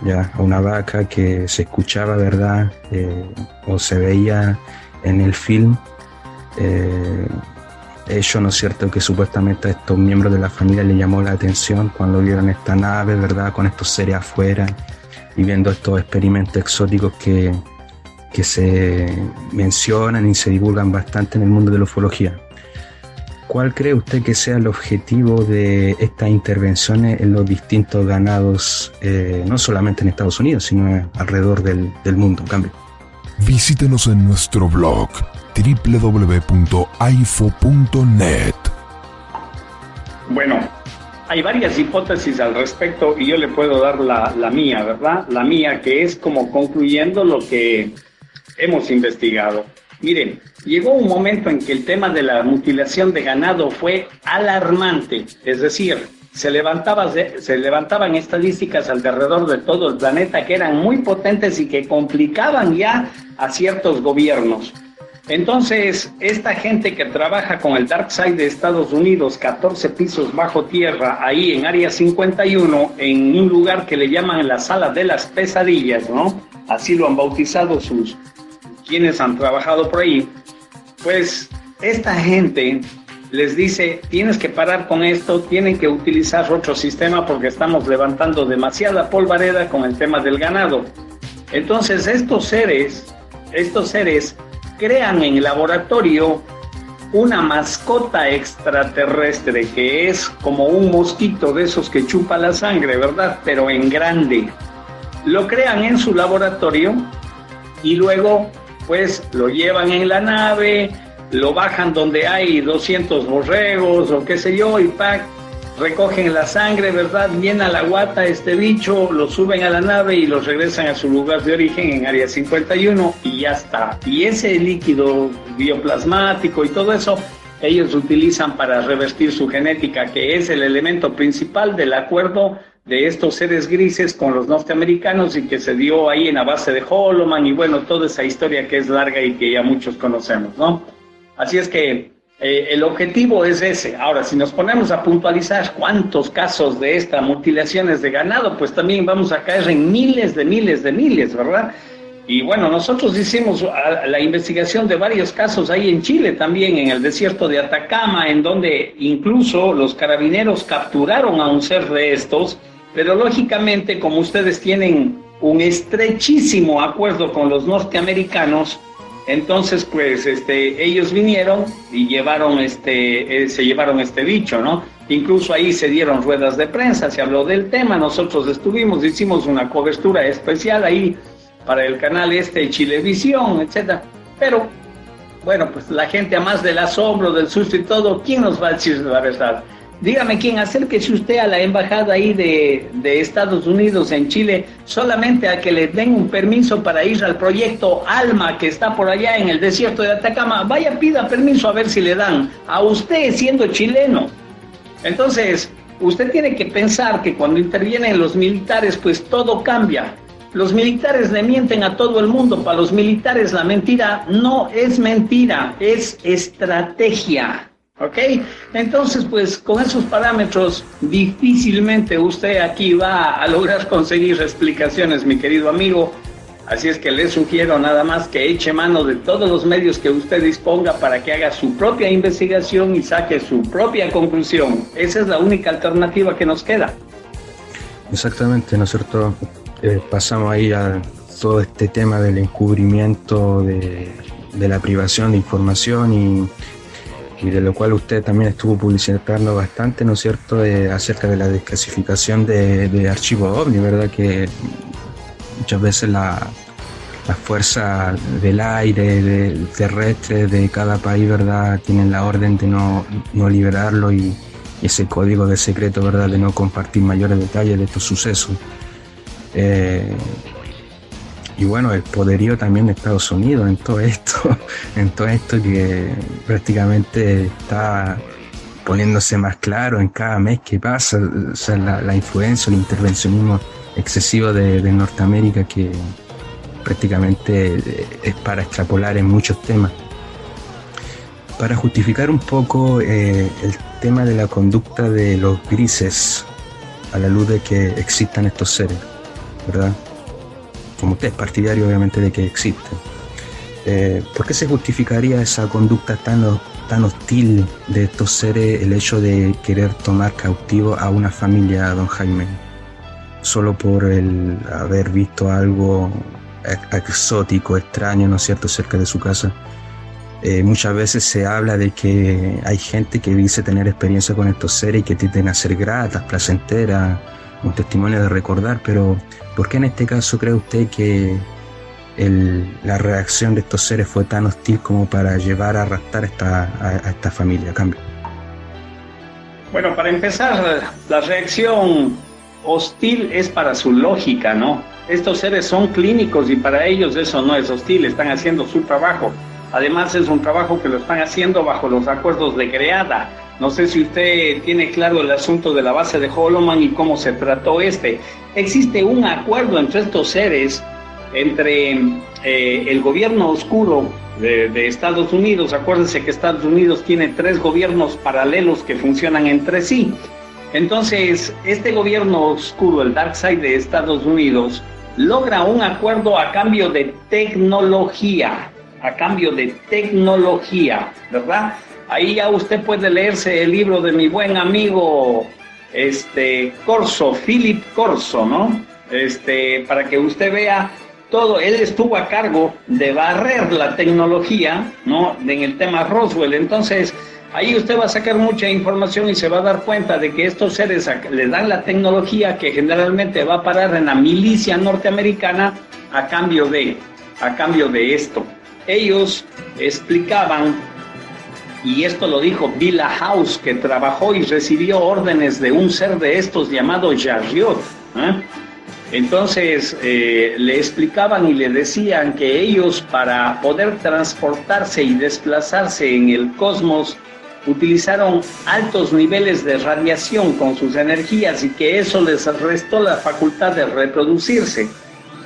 Speaker 2: ya, a una vaca que se escuchaba, ¿verdad?, o se veía en el film, hecho, ¿no es cierto?, que supuestamente a estos miembros de la familia les llamó la atención cuando vieron esta nave, ¿verdad?, con estos seres afuera y viendo estos experimentos exóticos que se mencionan y se divulgan bastante en el mundo de la ufología. ¿Cuál cree usted que sea el objetivo de estas intervenciones en los distintos ganados, no solamente en Estados Unidos, sino alrededor del mundo? Cambio.
Speaker 1: Visítenos en nuestro blog www.aifo.net.
Speaker 3: Bueno, hay varias hipótesis al respecto y yo le puedo dar la mía, ¿verdad? La mía, que es como concluyendo lo que hemos investigado. Miren, llegó un momento en que el tema de la mutilación de ganado fue alarmante, es decir, se levantaban estadísticas alrededor de todo el planeta que eran muy potentes y que complicaban ya a ciertos gobiernos. Entonces, esta gente que trabaja con el Dark Side de Estados Unidos, 14 pisos bajo tierra, ahí en Área 51, en un lugar que le llaman la Sala de las Pesadillas, ¿no? Así lo han bautizado quienes han trabajado por ahí. Pues esta gente les dice, tienes que parar con esto, tienen que utilizar otro sistema porque estamos levantando demasiada polvareda con el tema del ganado. Entonces estos seres crean en laboratorio una mascota extraterrestre que es como un mosquito de esos que chupa la sangre, ¿verdad?, pero en grande. Lo crean en su laboratorio y luego pues lo llevan en la nave, lo bajan donde hay 200 borregos o qué sé yo, y recogen la sangre, ¿verdad?, llena la guata este bicho, lo suben a la nave y los regresan a su lugar de origen en Área 51 y ya está. Y ese líquido bioplasmático y todo eso, ellos utilizan para revertir su genética, que es el elemento principal del acuerdo de estos seres grises con los norteamericanos y que se dio ahí en la base de Holloman y bueno, toda esa historia que es larga y que ya muchos conocemos, ¿no? Así es que el objetivo es ese. Ahora, si nos ponemos a puntualizar cuántos casos de estas mutilaciones de ganado, pues también vamos a caer en miles, ¿verdad? Y bueno, nosotros hicimos la investigación de varios casos ahí en Chile también, en el desierto de Atacama, en donde incluso los carabineros capturaron a un ser de estos, pero lógicamente, como ustedes tienen un estrechísimo acuerdo con los norteamericanos, entonces pues ellos vinieron y se llevaron este bicho, ¿no? Incluso ahí se dieron ruedas de prensa, se habló del tema, nosotros hicimos una cobertura especial ahí para el canal Chilevisión, etcétera. Pero bueno, pues la gente, a más del asombro, del susto y todo, ¿quién nos va a decir la verdad? dígame quién, acérquese usted a la embajada ahí de Estados Unidos en Chile, solamente a que le den un permiso para ir al proyecto ALMA que está por allá en el desierto de Atacama. Vaya, pida permiso a ver si le dan, a usted siendo chileno. Entonces, usted tiene que pensar que cuando intervienen los militares, pues todo cambia. Los militares le mienten a todo el mundo. Para los militares la mentira no es mentira, es estrategia. ¿Ok? Entonces, pues con esos parámetros difícilmente usted aquí va a lograr conseguir explicaciones, mi querido amigo. Así es que le sugiero nada más que eche mano de todos los medios que usted disponga para que haga su propia investigación y saque su propia conclusión. Esa es la única alternativa que nos queda.
Speaker 2: Exactamente, ¿no es cierto? Pasamos ahí a todo este tema del encubrimiento, de la privación de información y de lo cual usted también estuvo publicitando bastante, ¿no es cierto?, acerca de la desclasificación de archivos OVNI, ¿verdad? Que muchas veces la fuerza del aire, terrestre de cada país, ¿verdad?, tienen la orden de no liberarlo y ese código de secreto, ¿verdad?, de no compartir mayores detalles de estos sucesos. Y bueno, el poderío también de Estados Unidos en todo esto que prácticamente está poniéndose más claro en cada mes que pasa, o sea, la influencia, el intervencionismo excesivo de Norteamérica, que prácticamente es para extrapolar en muchos temas. Para justificar un poco el tema de la conducta de los grises, a la luz de que existan estos seres, ¿verdad? Como usted es partidario obviamente de que existen. ¿Por qué se justificaría esa conducta tan hostil de estos seres, el hecho de querer tomar cautivo a una familia, don Jaime? Solo por el haber visto algo exótico, extraño, ¿no es cierto?, cerca de su casa. Muchas veces se habla de que hay gente que dice tener experiencia con estos seres y que tienden a ser gratas, placenteras, un testimonio de recordar, pero ¿por qué en este caso cree usted que la reacción de estos seres fue tan hostil como para llevar a arrastrar a esta familia? Cambio.
Speaker 3: Bueno, para empezar, la reacción hostil es para su lógica, ¿no? Estos seres son clínicos y para ellos eso no es hostil, están haciendo su trabajo. Además es un trabajo que lo están haciendo bajo los acuerdos de Greada. No sé si usted tiene claro el asunto de la base de Holloman y cómo se trató Existe un acuerdo entre estos seres, entre el gobierno oscuro de Estados Unidos. Acuérdense que Estados Unidos tiene 3 gobiernos paralelos que funcionan entre sí. Entonces, este gobierno oscuro, el Dark Side de Estados Unidos, logra un acuerdo a cambio de tecnología. ¿Verdad? Ahí ya usted puede leerse el libro de mi buen amigo Corso, Philip Corso, ¿no? Para que usted vea todo. Él estuvo a cargo de barrer la tecnología, ¿no?, en el tema Roswell. Entonces, ahí usted va a sacar mucha información y se va a dar cuenta de que estos seres le dan la tecnología que generalmente va a parar en la milicia norteamericana a cambio de esto. Ellos explicaban, y esto lo dijo Villa House, que trabajó y recibió órdenes de un ser de estos llamado Yariot. Entonces le explicaban y le decían que ellos, para poder transportarse y desplazarse en el cosmos, utilizaron altos niveles de radiación con sus energías y que eso les restó la facultad de reproducirse.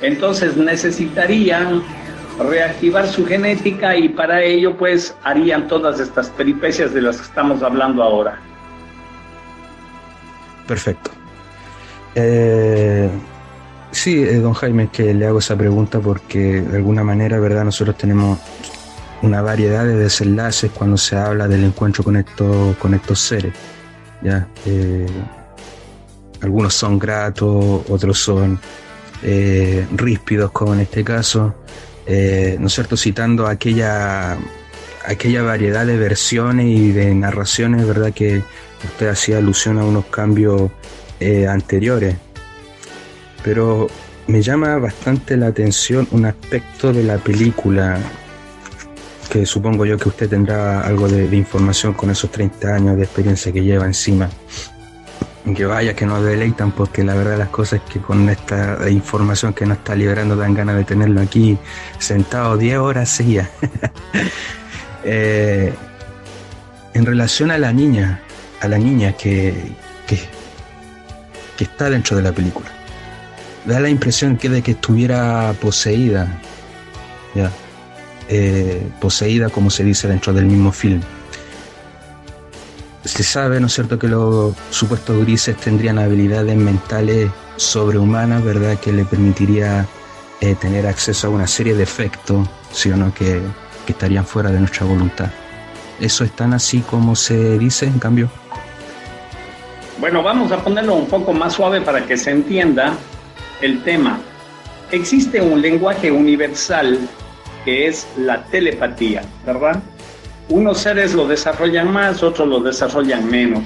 Speaker 3: Entonces necesitarían reactivar su genética y para ello pues harían todas estas peripecias de las que estamos hablando ahora.
Speaker 2: Perfecto. Sí, don Jaime, que le hago esa pregunta porque de alguna manera, ¿verdad?, nosotros tenemos una variedad de desenlaces cuando se habla del encuentro con estos seres, ¿ya? Algunos son gratos, otros son ríspidos, como en este caso, ¿no es cierto?, citando aquella variedad de versiones y de narraciones, ¿verdad?, que usted hacía alusión a unos cambios anteriores. Pero me llama bastante la atención un aspecto de la película que supongo yo que usted tendrá algo de información con esos 30 años de experiencia que lleva encima. Que vaya, que nos deleitan, porque la verdad las cosas es que con esta información que nos está liberando dan ganas de tenerlo aquí sentado 10 horas seguidas. En relación a la niña que está dentro de la película, da la impresión de que estuviera poseída, ¿ya? Poseída, como se dice dentro del mismo film. Se sabe, ¿no es cierto?, que los supuestos grises tendrían habilidades mentales sobrehumanas, ¿verdad?, que le permitiría tener acceso a una serie de efectos, ¿sí o no?, que estarían fuera de nuestra voluntad. ¿Eso es tan así como se dice, en cambio?
Speaker 3: Bueno, vamos a ponerlo un poco más suave para que se entienda el tema. Existe un lenguaje universal que es la telepatía, ¿verdad? Unos seres lo desarrollan más, otros lo desarrollan menos.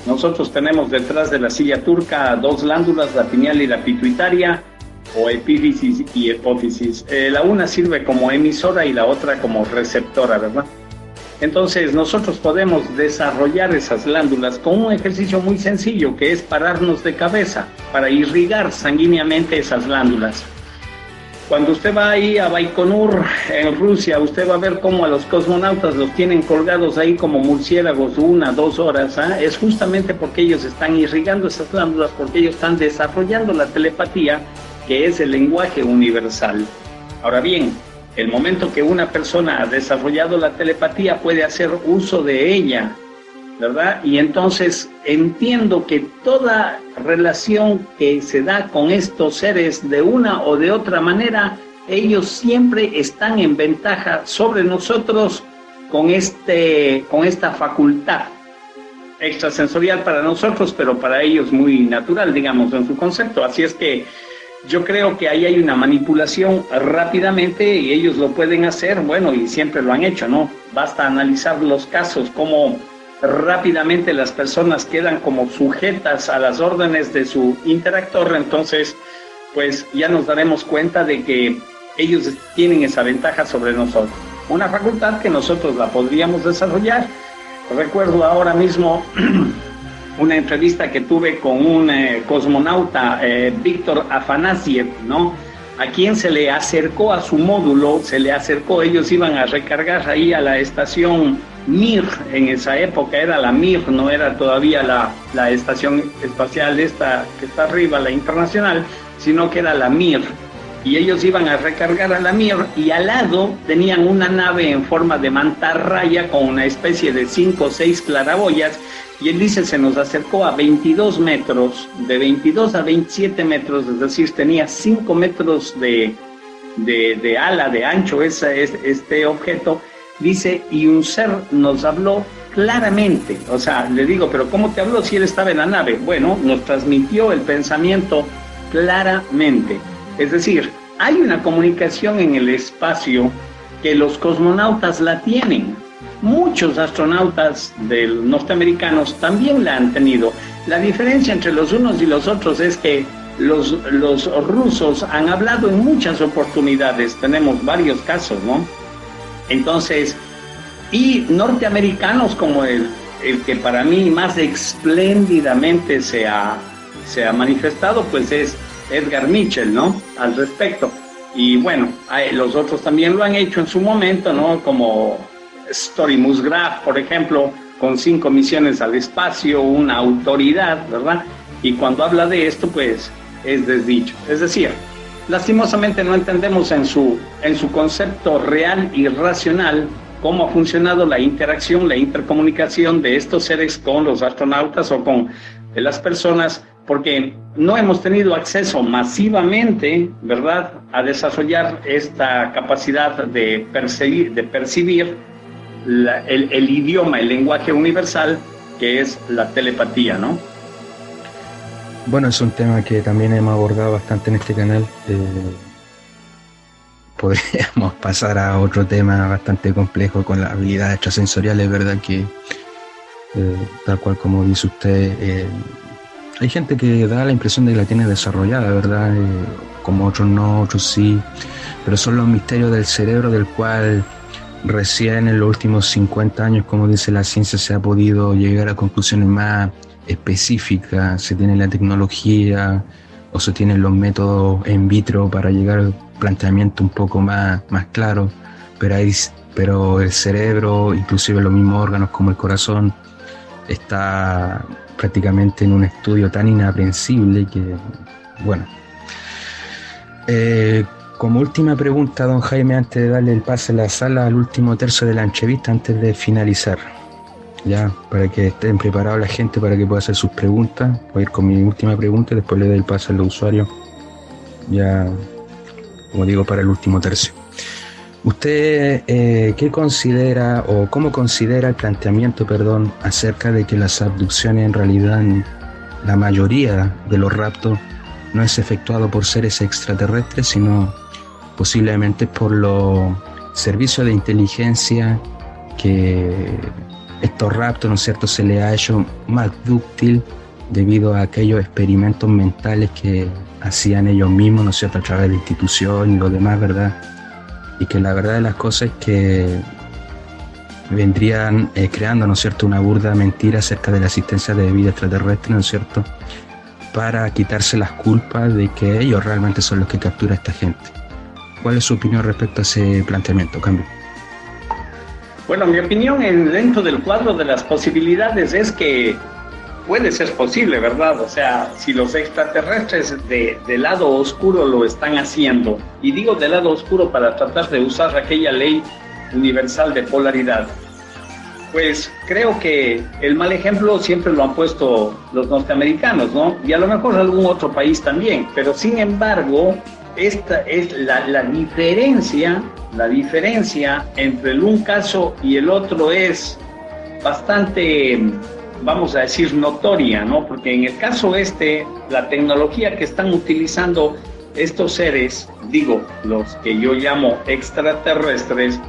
Speaker 3: Nosotros tenemos detrás de la silla turca 2 glándulas, la pineal y la pituitaria, o epífisis y hipófisis. La una sirve como emisora y la otra como receptora, ¿verdad? Entonces nosotros podemos desarrollar esas glándulas con un ejercicio muy sencillo, que es pararnos de cabeza para irrigar sanguíneamente esas glándulas. Cuando usted va ahí a Baikonur, en Rusia, usted va a ver cómo a los cosmonautas los tienen colgados ahí como murciélagos 1 a 2 horas. Es justamente porque ellos están irrigando esas glándulas, porque ellos están desarrollando la telepatía, que es el lenguaje universal. Ahora bien, el momento que una persona ha desarrollado la telepatía puede hacer uso de ella, ¿verdad? Y entonces entiendo que toda relación que se da con estos seres de una o de otra manera, ellos siempre están en ventaja sobre nosotros con esta facultad extrasensorial para nosotros, pero para ellos muy natural, digamos, en su concepto. Así es que yo creo que ahí hay una manipulación rápidamente y ellos lo pueden hacer, bueno, y siempre lo han hecho, ¿no? Basta analizar los casos, cómo rápidamente las personas quedan como sujetas a las órdenes de su interactor. Entonces, pues ya nos daremos cuenta de que ellos tienen esa ventaja sobre nosotros. Una facultad que nosotros la podríamos desarrollar. Recuerdo ahora mismo una entrevista que tuve con un cosmonauta, Víctor Afanasiev, ¿no?, a quien se le acercó a su módulo, ellos iban a recargar ahí a la estación Mir. En esa época era la Mir, no era todavía la estación espacial esta que está arriba, la internacional, sino que era la Mir. Y ellos iban a recargar a la Mir y al lado tenían una nave en forma de mantarraya con una especie de 5 o 6 claraboyas. Y él dice, se nos acercó a 22 metros, de 22 a 27 metros, es decir, tenía 5 metros de ala, de ancho este objeto. Dice, y un ser nos habló claramente. O sea, le digo, pero ¿cómo te habló si él estaba en la nave? Bueno, nos transmitió el pensamiento claramente. Es decir, hay una comunicación en el espacio que los cosmonautas la tienen. Muchos astronautas norteamericanos también la han tenido. La diferencia entre los unos y los otros es que los rusos han hablado en muchas oportunidades. Tenemos varios casos, ¿no? Entonces, y norteamericanos como el que para mí más espléndidamente se ha manifestado, pues es Edgar Mitchell, ¿no?, al respecto. Y bueno, los otros también lo han hecho en su momento, ¿no?, como Story Musgrave, por ejemplo, con 5 misiones al espacio, una autoridad, ¿verdad? Y cuando habla de esto, pues es desdicho. Es decir, lastimosamente no entendemos en su concepto real y racional cómo ha funcionado la interacción, la intercomunicación de estos seres con los astronautas o con las personas, porque no hemos tenido acceso masivamente, ¿verdad?, a desarrollar esta capacidad de percibir el idioma, el lenguaje universal, que es la telepatía, ¿no?
Speaker 2: Bueno, es un tema que también hemos abordado bastante en este canal. Podríamos pasar a otro tema bastante complejo con las habilidades extrasensoriales, ¿verdad? Que tal cual como dice usted, hay gente que da la impresión de que la tiene desarrollada, ¿verdad? Como otros no, otros sí, pero son los misterios del cerebro del cual recién en los últimos 50 años, como dice la ciencia, se ha podido llegar a conclusiones más específicas, se tiene la tecnología o se tienen los métodos in vitro para llegar al planteamiento un poco más claro, pero el cerebro, inclusive los mismos órganos como el corazón, está prácticamente en un estudio tan inaprensible que, bueno. Como última pregunta, don Jaime, antes de darle el pase a la sala al último tercio de la entrevista, antes de finalizar, ya, para que estén preparados la gente para que pueda hacer sus preguntas. Voy a ir con mi última pregunta y después le doy el pase al usuario, ya, como digo, para el último tercio. ¿Usted qué considera o cómo considera el planteamiento, acerca de que las abducciones en realidad, la mayoría de los raptos, no es efectuado por seres extraterrestres, sino posiblemente por los servicios de inteligencia, que estos raptos, ¿no es cierto?, se les ha hecho más dúctil debido a aquellos experimentos mentales que hacían ellos mismos, ¿no es cierto?, a través de instituciones y lo demás, ¿verdad? Y que la verdad de las cosas es que vendrían creando, ¿no es cierto?, una burda mentira acerca de la existencia de vida extraterrestre, ¿no es cierto?, para quitarse las culpas de que ellos realmente son los que capturan a esta gente. ¿Cuál es su opinión respecto a ese planteamiento? Cambio.
Speaker 3: Bueno, mi opinión dentro del cuadro de las posibilidades es que puede ser posible, ¿verdad? O sea, si los extraterrestres del lado oscuro lo están haciendo, y digo del lado oscuro para tratar de usar aquella ley universal de polaridad, pues creo que el mal ejemplo siempre lo han puesto los norteamericanos, ¿no? Y a lo mejor algún otro país también, pero sin embargo, esta es la diferencia entre un caso y el otro es bastante, vamos a decir, notoria, ¿no? Porque en el caso la tecnología que están utilizando estos seres, digo, los que yo llamo extraterrestres,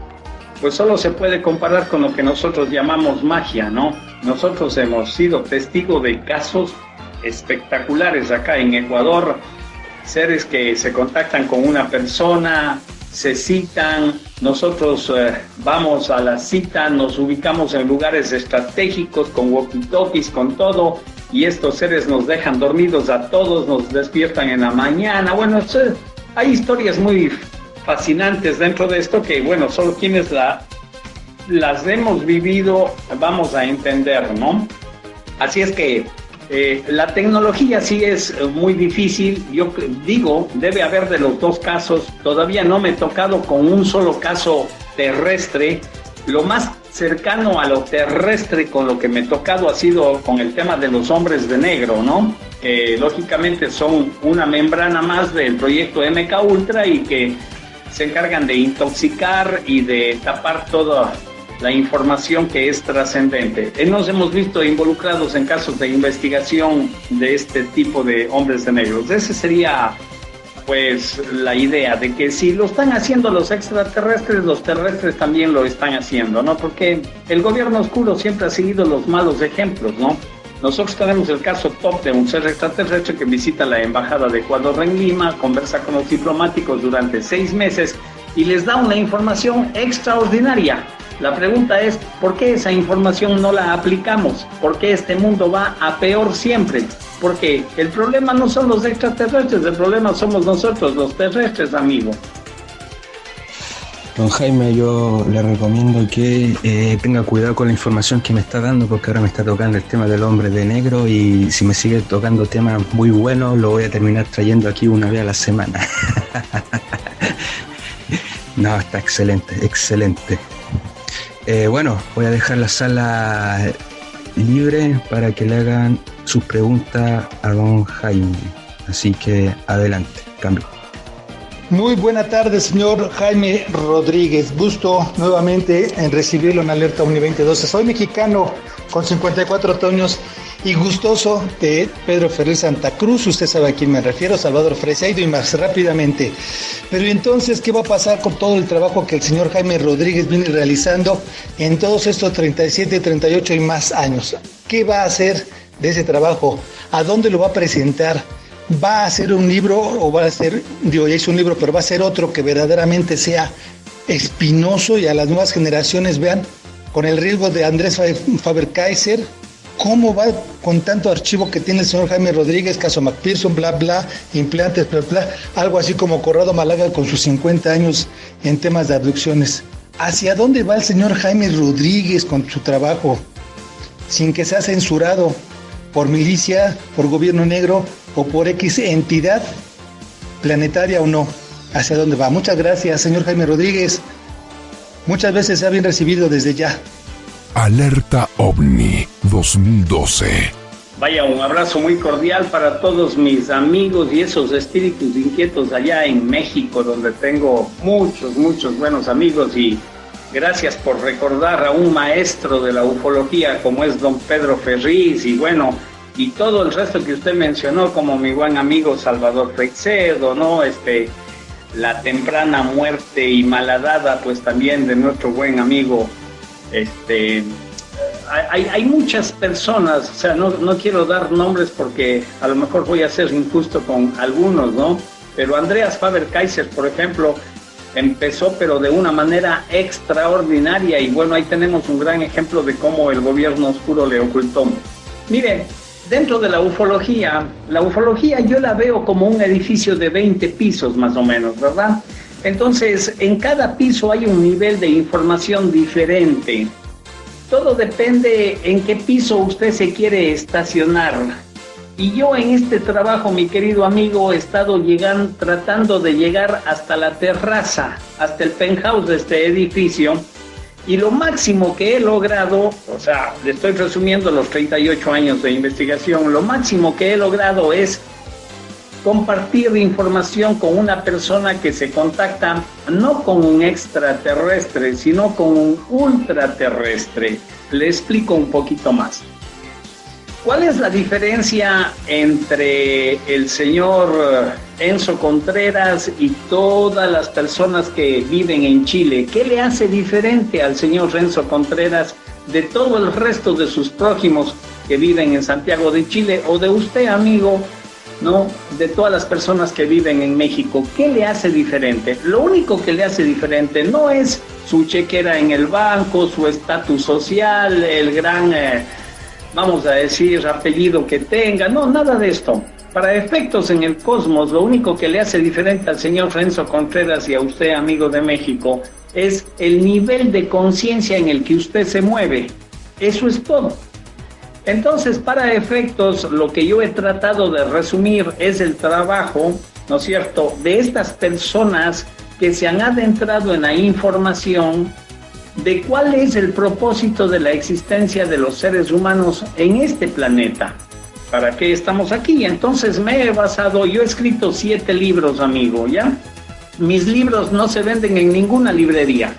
Speaker 3: pues solo se puede comparar con lo que nosotros llamamos magia, ¿no? Nosotros hemos sido testigos de casos espectaculares acá en Ecuador, seres que se contactan con una persona, se citan, nosotros vamos a la cita, nos ubicamos en lugares estratégicos, con walkie-talkies, con todo, y estos seres nos dejan dormidos a todos, nos despiertan en la mañana. Bueno, hay historias muy fascinantes dentro de esto que, bueno, solo quienes las hemos vivido vamos a entender, ¿no? Así es que la tecnología sí es muy difícil. Yo digo, debe haber de los dos casos. Todavía no me he tocado con un solo caso terrestre. Lo más cercano a lo terrestre con lo que me he tocado ha sido con el tema de los hombres de negro, ¿no? Que lógicamente son una membrana más del proyecto MK Ultra y que se encargan de intoxicar y de tapar toda la información que es trascendente. Nos hemos visto involucrados en casos de investigación de este tipo de hombres de negros. Esa sería, pues, la idea de que si lo están haciendo los extraterrestres, los terrestres también lo están haciendo, ¿no? Porque el gobierno oscuro siempre ha seguido los malos ejemplos, ¿no? Nosotros tenemos el caso top de un ser extraterrestre que visita la embajada de Ecuador en Lima, conversa con los diplomáticos durante 6 meses y les da una información extraordinaria. La pregunta es, ¿por qué esa información no la aplicamos? ¿Por qué este mundo va a peor siempre? Porque el problema no son los extraterrestres, el problema somos nosotros, los terrestres, amigo.
Speaker 2: Don Jaime, yo le recomiendo que tenga cuidado con la información que me está dando, porque ahora me está tocando el tema del hombre de negro y si me sigue tocando temas muy buenos, lo voy a terminar trayendo aquí una vez a la semana. No, está excelente, excelente. Bueno, voy a dejar la sala libre para que le hagan sus preguntas a don Jaime. Así que adelante, cambio.
Speaker 4: Muy buena tarde, señor Jaime Rodríguez. Gusto nuevamente en recibirlo en Alerta Omni 2012. Soy mexicano con 54 años y gustoso de Pedro Ferrer Santa Cruz. Usted sabe a quién me refiero, Salvador Fresedo, y más rápidamente. Pero entonces, ¿qué va a pasar con todo el trabajo que el señor Jaime Rodríguez viene realizando en todos estos 37, 38 y más años? ¿Qué va a hacer de ese trabajo? ¿A dónde lo va a presentar? ¿Va a hacer un libro o va a ser, digo, ya hizo un libro, pero va a ser otro que verdaderamente sea espinoso, y a las nuevas generaciones vean, con el riesgo de Andrés Faber-Kaiser, cómo va con tanto archivo que tiene el señor Jaime Rodríguez, caso McPherson, bla, bla, implantes, bla, bla, algo así como Corrado Malaga con sus 50 años en temas de abducciones. ¿Hacia dónde va el señor Jaime Rodríguez con su trabajo? Sin que sea censurado por milicia, por gobierno negro o por X entidad planetaria o no. ¿Hacia dónde va? Muchas gracias, señor Jaime Rodríguez. Muchas veces sea bien recibido desde ya.
Speaker 1: Alerta OVNI 2012.
Speaker 3: Vaya, un abrazo muy cordial para todos mis amigos y esos espíritus inquietos allá en México, donde tengo muchos buenos amigos, y gracias por recordar a un maestro de la ufología como es don Pedro Ferriz, y bueno, y todo el resto que usted mencionó, como mi buen amigo Salvador Freixedo, ¿no? La temprana muerte y malhadada, pues también de nuestro buen amigo, hay muchas personas, o sea, no quiero dar nombres porque a lo mejor voy a ser injusto con algunos, ¿no? Pero Andreas Faber-Kaiser, por ejemplo, empezó pero de una manera extraordinaria, y bueno, ahí tenemos un gran ejemplo de cómo el gobierno oscuro le ocultó. Mire, dentro de la ufología yo la veo como un edificio de 20 pisos más o menos, ¿verdad? Entonces, en cada piso hay un nivel de información diferente. Todo depende en qué piso usted se quiere estacionar. Y yo en este trabajo, mi querido amigo, he estado tratando de llegar hasta la terraza, hasta el penthouse de este edificio. Y lo máximo que he logrado, o sea, le estoy resumiendo los 38 años de investigación, lo máximo que he logrado es compartir información con una persona que se contacta no con un extraterrestre, sino con un ultraterrestre. Le explico un poquito más. ¿Cuál es la diferencia entre el señor Enzo Contreras y todas las personas que viven en Chile? ¿Qué le hace diferente al señor Enzo Contreras de todo el resto de sus prójimos que viven en Santiago de Chile, o de usted, amigo, ¿no? De todas las personas que viven en México? ¿Qué le hace diferente? Lo único que le hace diferente no es su chequera en el banco, su estatus social, el gran, vamos a decir, apellido que tenga, no, nada de esto. Para efectos en el cosmos, lo único que le hace diferente al señor Renzo Contreras y a usted, amigo de México, es el nivel de conciencia en el que usted se mueve. Eso es todo. Entonces, para efectos, lo que yo he tratado de resumir es el trabajo, ¿no es cierto?, de estas personas que se han adentrado en la información de cuál es el propósito de la existencia de los seres humanos en este planeta. ¿Para qué estamos aquí? Entonces me he basado, yo he escrito 7 libros, amigo, ¿ya? Mis libros no se venden en ninguna librería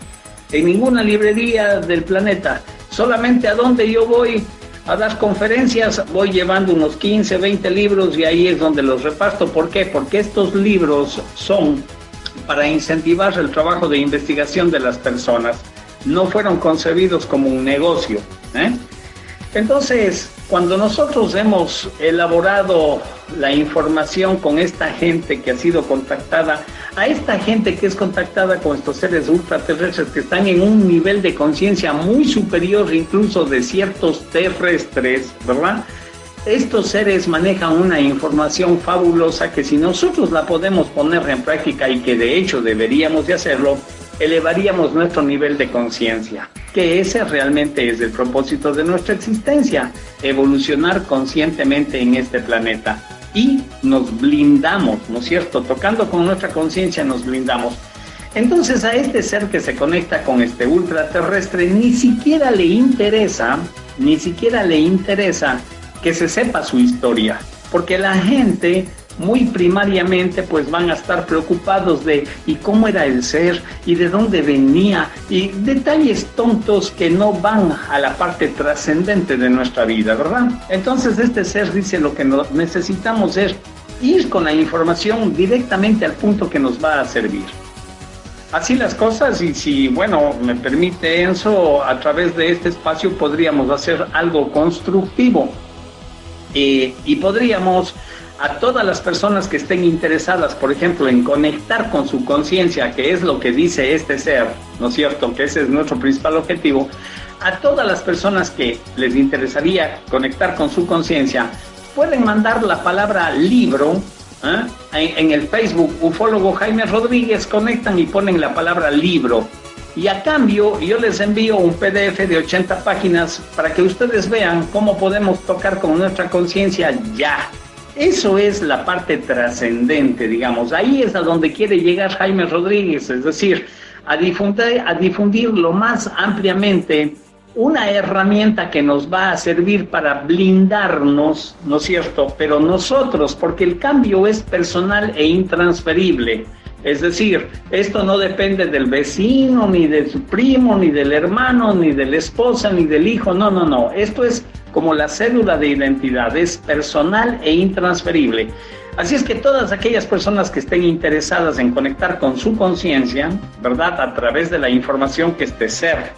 Speaker 3: del planeta. Solamente a donde yo voy a dar conferencias, voy llevando unos 15, 20 libros, y ahí es donde los reparto. ¿Por qué? Porque estos libros son para incentivar el trabajo de investigación de las personas. No fueron concebidos como un negocio, ¿eh? Entonces, cuando nosotros hemos elaborado la información con esta gente que ha sido contactada, a esta gente que es contactada con estos seres ultraterrestres que están en un nivel de conciencia muy superior incluso de ciertos terrestres, ¿verdad? Estos seres manejan una información fabulosa que si nosotros la podemos poner en práctica, y que de hecho deberíamos de hacerlo, elevaríamos nuestro nivel de conciencia, que ese realmente es el propósito de nuestra existencia, evolucionar conscientemente en este planeta. Y nos blindamos, ¿no es cierto? Tocando con nuestra conciencia nos blindamos. Entonces a este ser que se conecta con este ultraterrestre ni siquiera le interesa que se sepa su historia, porque la gente muy primariamente pues van a estar preocupados de ¿y cómo era el ser? ¿Y de dónde venía? Y detalles tontos que no van a la parte trascendente de nuestra vida, ¿verdad? Entonces este ser dice: lo que necesitamos es ir con la información directamente al punto que nos va a servir. Así las cosas, y si, bueno, me permite Enzo, a través de este espacio podríamos hacer algo constructivo, y podríamos a todas las personas que estén interesadas, por ejemplo, en conectar con su conciencia, que es lo que dice este ser, ¿no es cierto?, que ese es nuestro principal objetivo, a todas las personas que les interesaría conectar con su conciencia, pueden mandar la palabra libro, en el Facebook, ufólogo Jaime Rodríguez, conectan y ponen la palabra libro. Y a cambio, yo les envío un PDF de 80 páginas para que ustedes vean cómo podemos tocar con nuestra conciencia ya. Eso es la parte trascendente, digamos. Ahí es a donde quiere llegar Jaime Rodríguez, es decir, a difundir lo más ampliamente una herramienta que nos va a servir para blindarnos, ¿no es cierto? Pero nosotros, porque el cambio es personal e intransferible. Es decir, esto no depende del vecino, ni de su primo, ni del hermano, ni de la esposa, ni del hijo. No, no, no. Esto es como la cédula de identidad, es personal e intransferible. Así es que todas aquellas personas que estén interesadas en conectar con su conciencia, ¿verdad?, a través de la información que este ser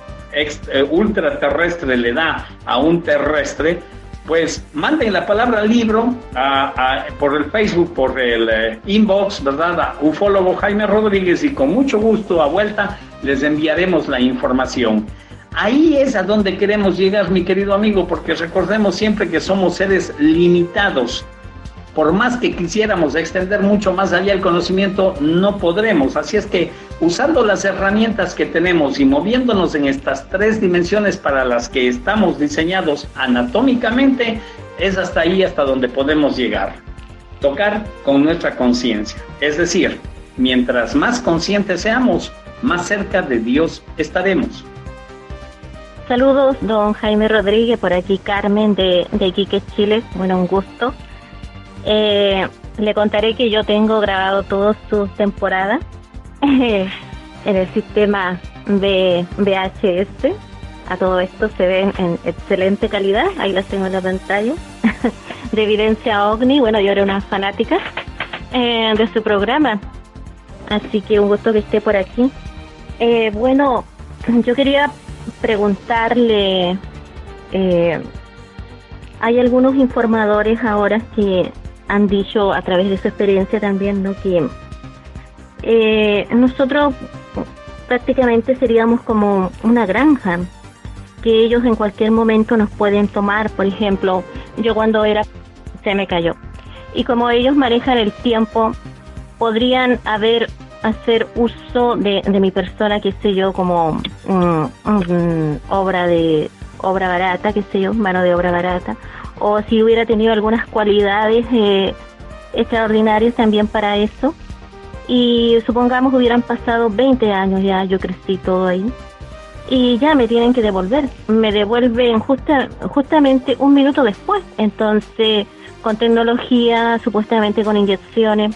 Speaker 3: ultraterrestre le da a un terrestre, pues manden la palabra libro por el Facebook, por el inbox, ¿verdad?, a ufólogo Jaime Rodríguez, y con mucho gusto a vuelta les enviaremos la información. Ahí es a donde queremos llegar, mi querido amigo, porque recordemos siempre que somos seres limitados. Por más que quisiéramos extender mucho más allá el conocimiento, no podremos. Así es que usando las herramientas que tenemos y moviéndonos en estas 3 dimensiones para las que estamos diseñados anatómicamente, es hasta ahí hasta donde podemos llegar. Tocar con nuestra conciencia. Es decir, mientras más conscientes seamos, más cerca de Dios estaremos.
Speaker 5: Saludos, don Jaime Rodríguez, por aquí Carmen de Iquique, Chile. Bueno, un gusto. Le contaré que yo tengo grabado todas sus temporadas en el sistema de VHS. A todo esto se ven en excelente calidad, ahí las tengo en la pantalla, de Evidencia OVNI. Bueno, yo era una fanática de su programa, así que un gusto que esté por aquí. Bueno, yo quería preguntarle, hay algunos informadores ahora que han dicho a través de su experiencia también, ¿no?, que nosotros prácticamente seríamos como una granja, que ellos en cualquier momento nos pueden tomar. Por ejemplo, yo cuando se me cayó, y como ellos manejan el tiempo, podrían hacer uso de mi persona, qué sé yo, como obra barata, qué sé yo, mano de obra barata, o si hubiera tenido algunas cualidades extraordinarias también para eso. Y supongamos que hubieran pasado 20 años, ya yo crecí todo ahí, y ya me tienen que devolver. Me devuelven justamente un minuto después. Entonces, con tecnología, supuestamente con inyecciones,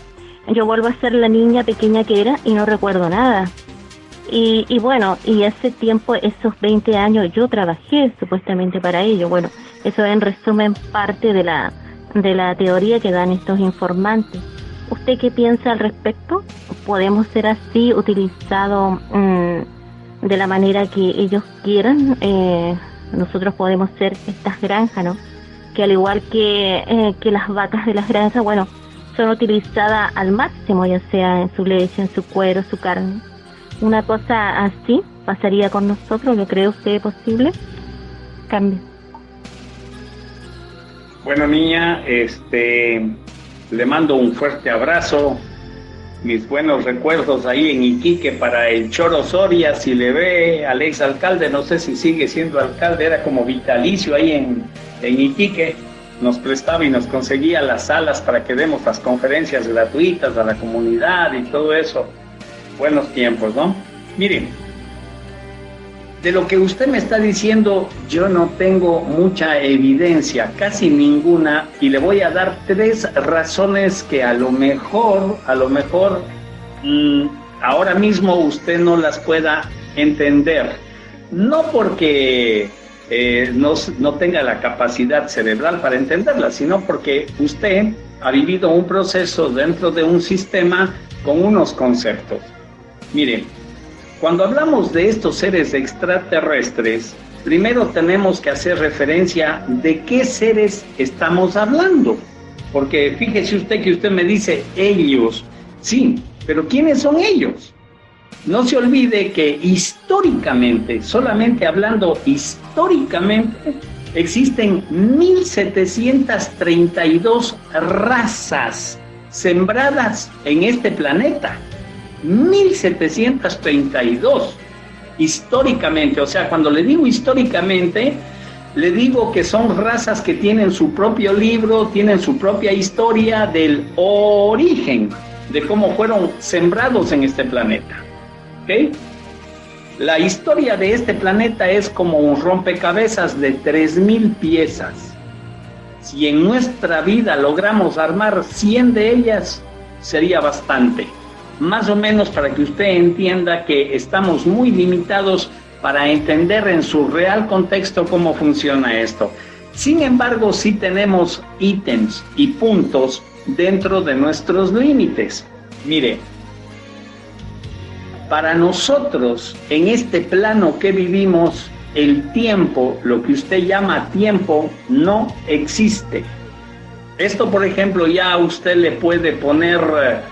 Speaker 5: yo vuelvo a ser la niña pequeña que era y no recuerdo nada. Y bueno, y ese tiempo, esos 20 años, yo trabajé supuestamente para ello. Bueno, eso en resumen parte de la teoría que dan estos informantes. ¿Usted qué piensa al respecto? ¿Podemos ser así, utilizado de la manera que ellos quieran? Nosotros podemos ser estas granjas, ¿no?, que al igual que las vacas de las granjas, bueno, son utilizadas al máximo, ya sea en su leche, en su cuero, su carne. Una cosa así pasaría con nosotros. ¿Lo cree usted posible? Cambio.
Speaker 3: Bueno, niña, le mando un fuerte abrazo, mis buenos recuerdos ahí en Iquique para el Choro Soria. Si le ve al ex alcalde, no sé si sigue siendo alcalde, era como vitalicio ahí en Iquique, nos prestaba y nos conseguía las salas para que demos las conferencias gratuitas a la comunidad y todo eso. Buenos tiempos, ¿no? Miren, de lo que usted me está diciendo, yo no tengo mucha evidencia, casi ninguna, y le voy a dar 3 razones que a lo mejor, ahora mismo usted no las pueda entender. No porque no tenga la capacidad cerebral para entenderlas, sino porque usted ha vivido un proceso dentro de un sistema con unos conceptos. Miren, cuando hablamos de estos seres extraterrestres, primero tenemos que hacer referencia de qué seres estamos hablando. Porque fíjese usted que usted me dice ellos, sí, pero ¿quiénes son ellos? No se olvide que históricamente, solamente hablando históricamente, existen 1732 razas sembradas en este planeta. 1732 históricamente. O sea, cuando le digo históricamente, le digo que son razas que tienen su propio libro, tienen su propia historia del origen, de cómo fueron sembrados en este planeta. ¿Ok? La historia de este planeta es como un rompecabezas de 3000 piezas. Si en nuestra vida logramos armar 100 de ellas, sería bastante. Más o menos para que usted entienda que estamos muy limitados para entender en su real contexto cómo funciona esto. Sin embargo, sí tenemos ítems y puntos dentro de nuestros límites. Mire, para nosotros, en este plano que vivimos, el tiempo, lo que usted llama tiempo, no existe. Esto, por ejemplo, ya a usted le puede poner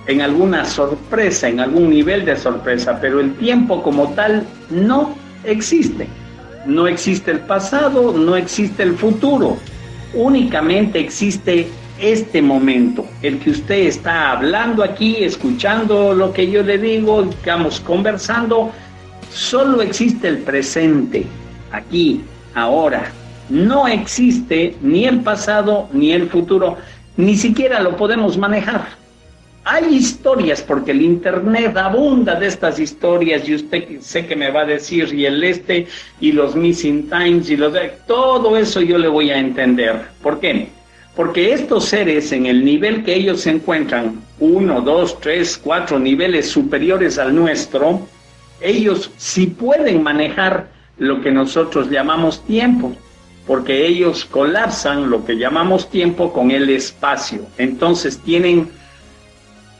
Speaker 3: en alguna sorpresa, en algún nivel de sorpresa, pero el tiempo como tal no existe. No existe el pasado, no existe el futuro. Únicamente existe este momento, el que usted está hablando aquí, escuchando lo que yo le digo, estamos conversando. Solo existe el presente, aquí, ahora. No existe ni el pasado ni el futuro, ni siquiera lo podemos manejar. Hay historias, porque el internet abunda de estas historias, y usted sé que me va a decir, y y los missing times, y todo eso yo le voy a entender. ¿Por qué? Porque estos seres, en el nivel que ellos se encuentran, 1, 2, 3, 4 niveles superiores al nuestro, ellos sí pueden manejar lo que nosotros llamamos tiempo, porque ellos colapsan lo que llamamos tiempo con el espacio. Entonces tienen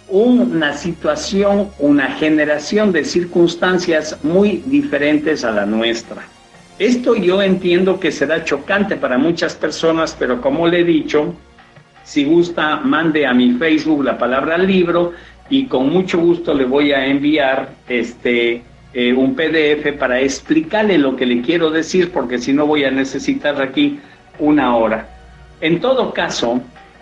Speaker 3: una situación, una generación de circunstancias muy diferentes a la nuestra. Esto yo entiendo que será chocante para muchas personas, pero como le he dicho, si gusta, mande a mi Facebook la palabra libro y con mucho gusto le voy a enviar un PDF para explicarle lo que le quiero decir, porque si no voy a necesitar aquí 1 hora. En todo caso,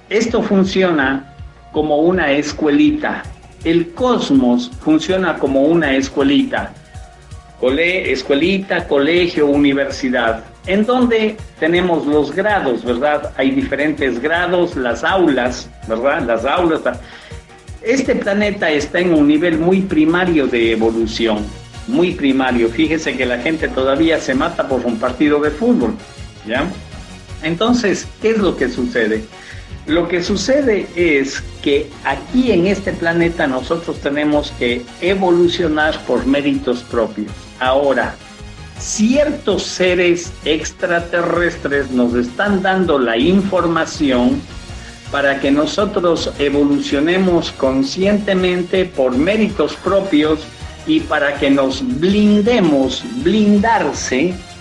Speaker 3: esto funciona como una escuelita. El cosmos funciona como una escuelita. Escuelita, colegio, universidad, en donde tenemos los grados, ¿verdad? Hay diferentes grados, las aulas, ¿verdad? Las aulas. Este planeta está en un nivel muy primario de evolución, muy primario. Fíjese que la gente todavía se mata por un partido de fútbol, ¿ya? Entonces, ¿qué es lo que sucede? Lo que sucede es que aquí en este planeta nosotros tenemos que evolucionar por méritos propios. Ahora, ciertos seres extraterrestres nos están dando la información para que nosotros evolucionemos conscientemente por méritos propios y para que nos blindarse,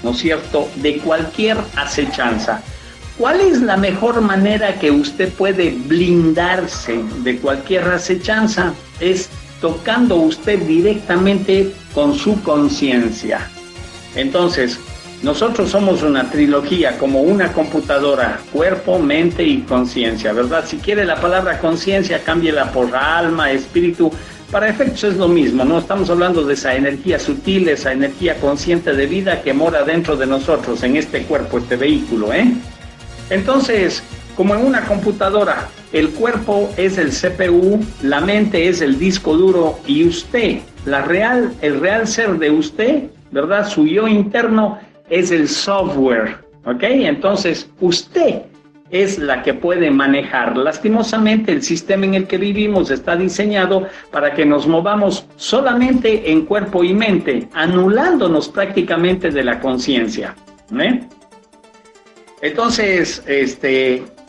Speaker 3: ¿no es cierto?, de cualquier acechanza. ¿Cuál es la mejor manera que usted puede blindarse de cualquier acechanza? Es tocando usted directamente con su conciencia. Entonces, nosotros somos una trilogía, como una computadora: cuerpo, mente y conciencia, ¿verdad? Si quiere la palabra conciencia, cámbiela por alma, espíritu. Para efectos es lo mismo, ¿no? Estamos hablando de esa energía sutil, esa energía consciente de vida que mora dentro de nosotros, en este cuerpo, este vehículo, ¿eh? Entonces, como en una computadora, el cuerpo es el CPU, la mente es el disco duro, y usted, el real ser de usted, ¿verdad? Su yo interno es el software, ¿ok? Entonces, usted es la que puede manejar. Lastimosamente, el sistema en el que vivimos está diseñado para que nos movamos solamente en cuerpo y mente, anulándonos prácticamente de la conciencia, ¿eh? Entonces,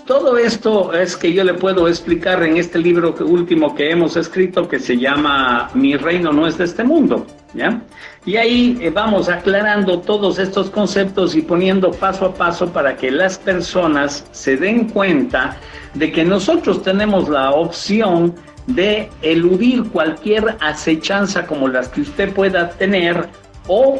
Speaker 3: todo esto es que yo le puedo explicar en este libro último que hemos escrito, que se llama Mi reino no es de este mundo, ¿ya? Y ahí vamos aclarando todos estos conceptos y poniendo paso a paso para que las personas se den cuenta de que nosotros tenemos la opción de eludir cualquier acechanza como las que usted pueda tener o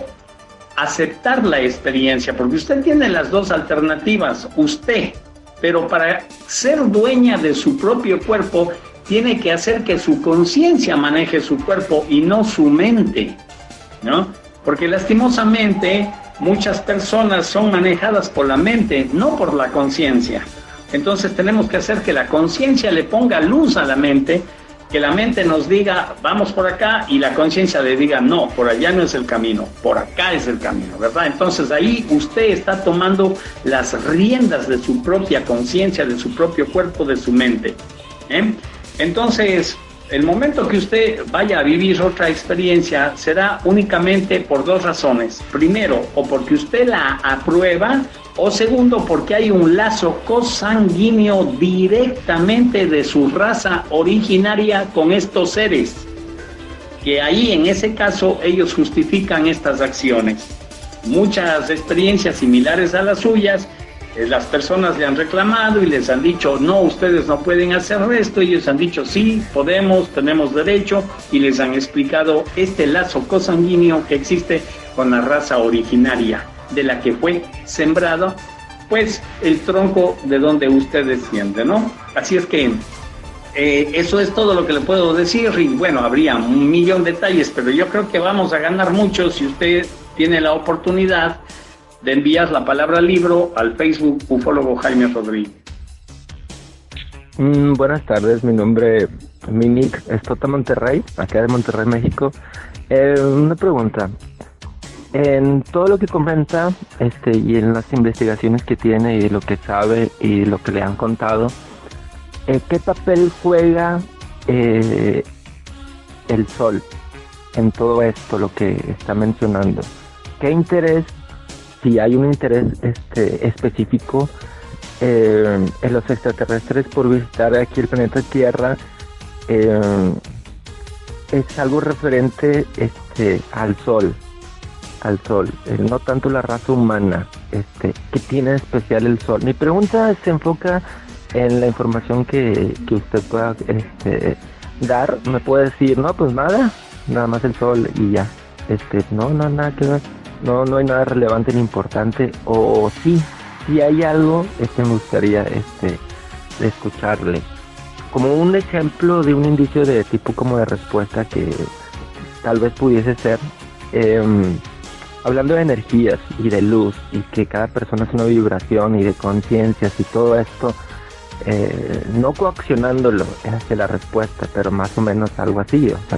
Speaker 3: aceptar la experiencia, porque usted tiene las dos alternativas, usted, pero para ser dueña de su propio cuerpo, tiene que hacer que su conciencia maneje su cuerpo y no su mente, ¿no? Porque lastimosamente muchas personas son manejadas por la mente, no por la conciencia. Entonces tenemos que hacer que la conciencia le ponga luz a la mente, que la mente nos diga, vamos por acá, y la conciencia le diga, no, por allá no es el camino, por acá es el camino, ¿verdad? Entonces ahí usted está tomando las riendas de su propia conciencia, de su propio cuerpo, de su mente, ¿eh? Entonces, el momento que usted vaya a vivir otra experiencia será únicamente por dos razones. Primero, o porque usted la aprueba, o segundo, porque hay un lazo consanguíneo directamente de su raza originaria con estos seres, que ahí en ese caso ellos justifican estas acciones. Muchas experiencias similares a las suyas, las personas le han reclamado y les han dicho, no, ustedes no pueden hacer esto, y ellos han dicho, sí, podemos, tenemos derecho, y les han explicado este lazo consanguíneo que existe con la raza originaria de la que fue sembrado, pues, el tronco de donde usted desciende, ¿no? Así es que eso es todo lo que le puedo decir, y bueno, habría un millón de detalles, pero yo creo que vamos a ganar mucho si usted tiene la oportunidad de enviar la palabra libro al Facebook Ufólogo Jaime Rodríguez.
Speaker 6: Buenas tardes, mi nick es Tota Monterrey, acá de Monterrey, México. Una pregunta. En todo lo que comenta y en las investigaciones que tiene y lo que sabe y lo que le han contado, ¿qué papel juega el sol en todo esto, lo que está mencionando? ¿Qué interés, si hay un interés específico en los extraterrestres por visitar aquí el planeta Tierra? Es algo referente al sol, no tanto la raza humana. ¿Qué tiene de especial el sol? Mi pregunta se enfoca en la información que usted pueda dar. Me puede decir, no, pues nada más el sol y ya. No, nada que ver. No hay nada relevante ni importante, o sí hay algo, me gustaría de escucharle. Como un ejemplo de un indicio de tipo como de respuesta que tal vez pudiese ser, hablando de energías y de luz, y que cada persona es una vibración y de conciencias y todo esto, no coaccionándolo hacia la respuesta, pero más o menos algo así, o sea,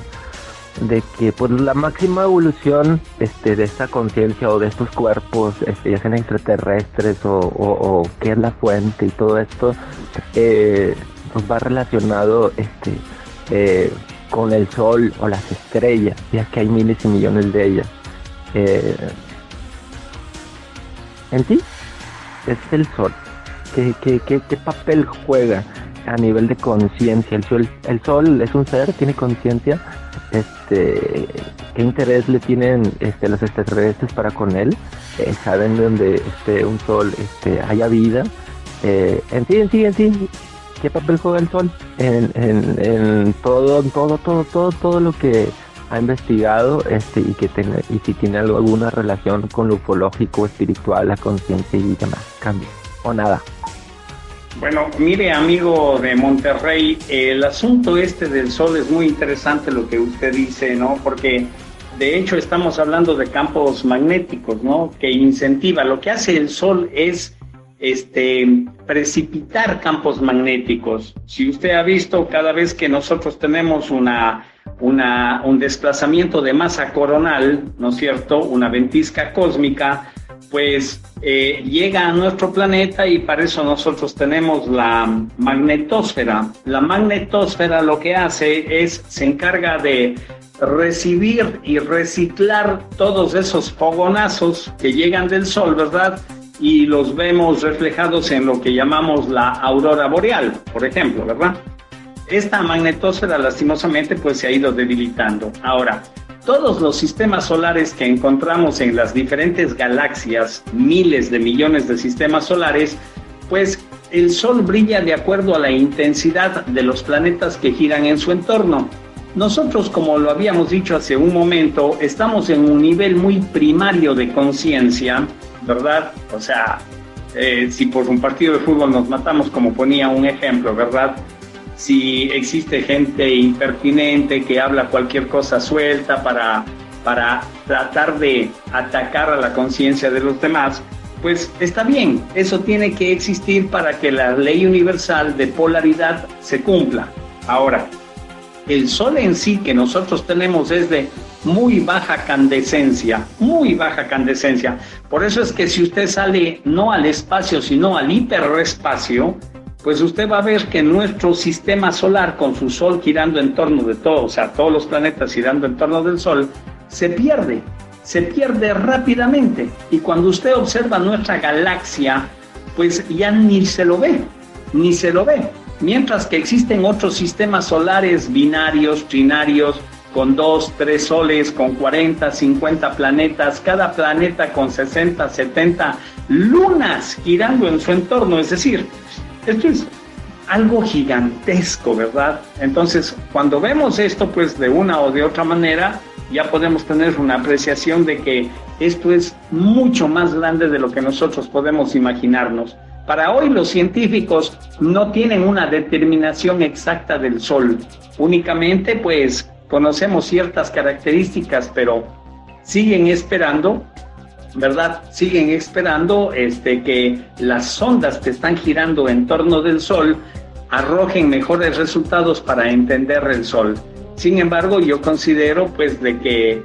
Speaker 6: de que por la máxima evolución de esta conciencia o de estos cuerpos, ya sean extraterrestres o qué es la fuente y todo esto, pues va relacionado con el sol o las estrellas, ya que hay miles y millones de ellas. En sí es el sol. ¿Qué papel juega a nivel de conciencia? El sol es un ser, tiene conciencia. ¿Qué interés le tienen los extraterrestres para con él? ¿Saben donde un sol haya vida? En sí, ¿qué papel juega el sol en todo lo que ha investigado y si tiene alguna relación con lo ufológico, espiritual, la conciencia y demás cambios, o nada?
Speaker 3: Bueno, mire, amigo de Monterrey, el asunto del sol es muy interesante lo que usted dice, ¿no? Porque de hecho estamos hablando de campos magnéticos, ¿no? Que incentiva. Lo que hace el sol es precipitar campos magnéticos. Si usted ha visto, cada vez que nosotros tenemos un desplazamiento de masa coronal, ¿no es cierto?, una ventisca cósmica, pues llega a nuestro planeta, y para eso nosotros tenemos la magnetosfera. La magnetosfera lo que hace se encarga de recibir y reciclar todos esos fogonazos que llegan del sol, ¿verdad? Y los vemos reflejados en lo que llamamos la aurora boreal, por ejemplo, ¿verdad? Esta magnetosfera lastimosamente pues se ha ido debilitando. Ahora, todos los sistemas solares que encontramos en las diferentes galaxias, miles de millones de sistemas solares, pues el Sol brilla de acuerdo a la intensidad de los planetas que giran en su entorno. Nosotros, como lo habíamos dicho hace un momento, estamos en un nivel muy primario de conciencia, ¿verdad? O sea, si por un partido de fútbol nos matamos, como ponía un ejemplo, ¿verdad? Si existe gente impertinente que habla cualquier cosa suelta para tratar de atacar a la conciencia de los demás, pues está bien, eso tiene que existir para que la ley universal de polaridad se cumpla. Ahora, el Sol en sí que nosotros tenemos es de muy baja candescencia, muy baja candescencia. Por eso es que si usted sale no al espacio, sino al hiperespacio, pues usted va a ver que nuestro sistema solar, con su Sol girando en torno de todo, o sea, todos los planetas girando en torno del Sol, se pierde rápidamente. Y cuando usted observa nuestra galaxia, pues ya ni se lo ve. Mientras que existen otros sistemas solares binarios, trinarios, con 2, 3 soles, con 40, 50 planetas, cada planeta con 60, 70 lunas girando en su entorno. Es decir, esto es algo gigantesco, ¿verdad? Entonces, cuando vemos esto, pues de una o de otra manera, ya podemos tener una apreciación de que esto es mucho más grande de lo que nosotros podemos imaginarnos. Para hoy los científicos no tienen una determinación exacta del Sol, únicamente pues conocemos ciertas características, pero siguen esperando, ¿verdad? Siguen esperando que las sondas que están girando en torno del Sol arrojen mejores resultados para entender el Sol. Sin embargo, yo considero pues de que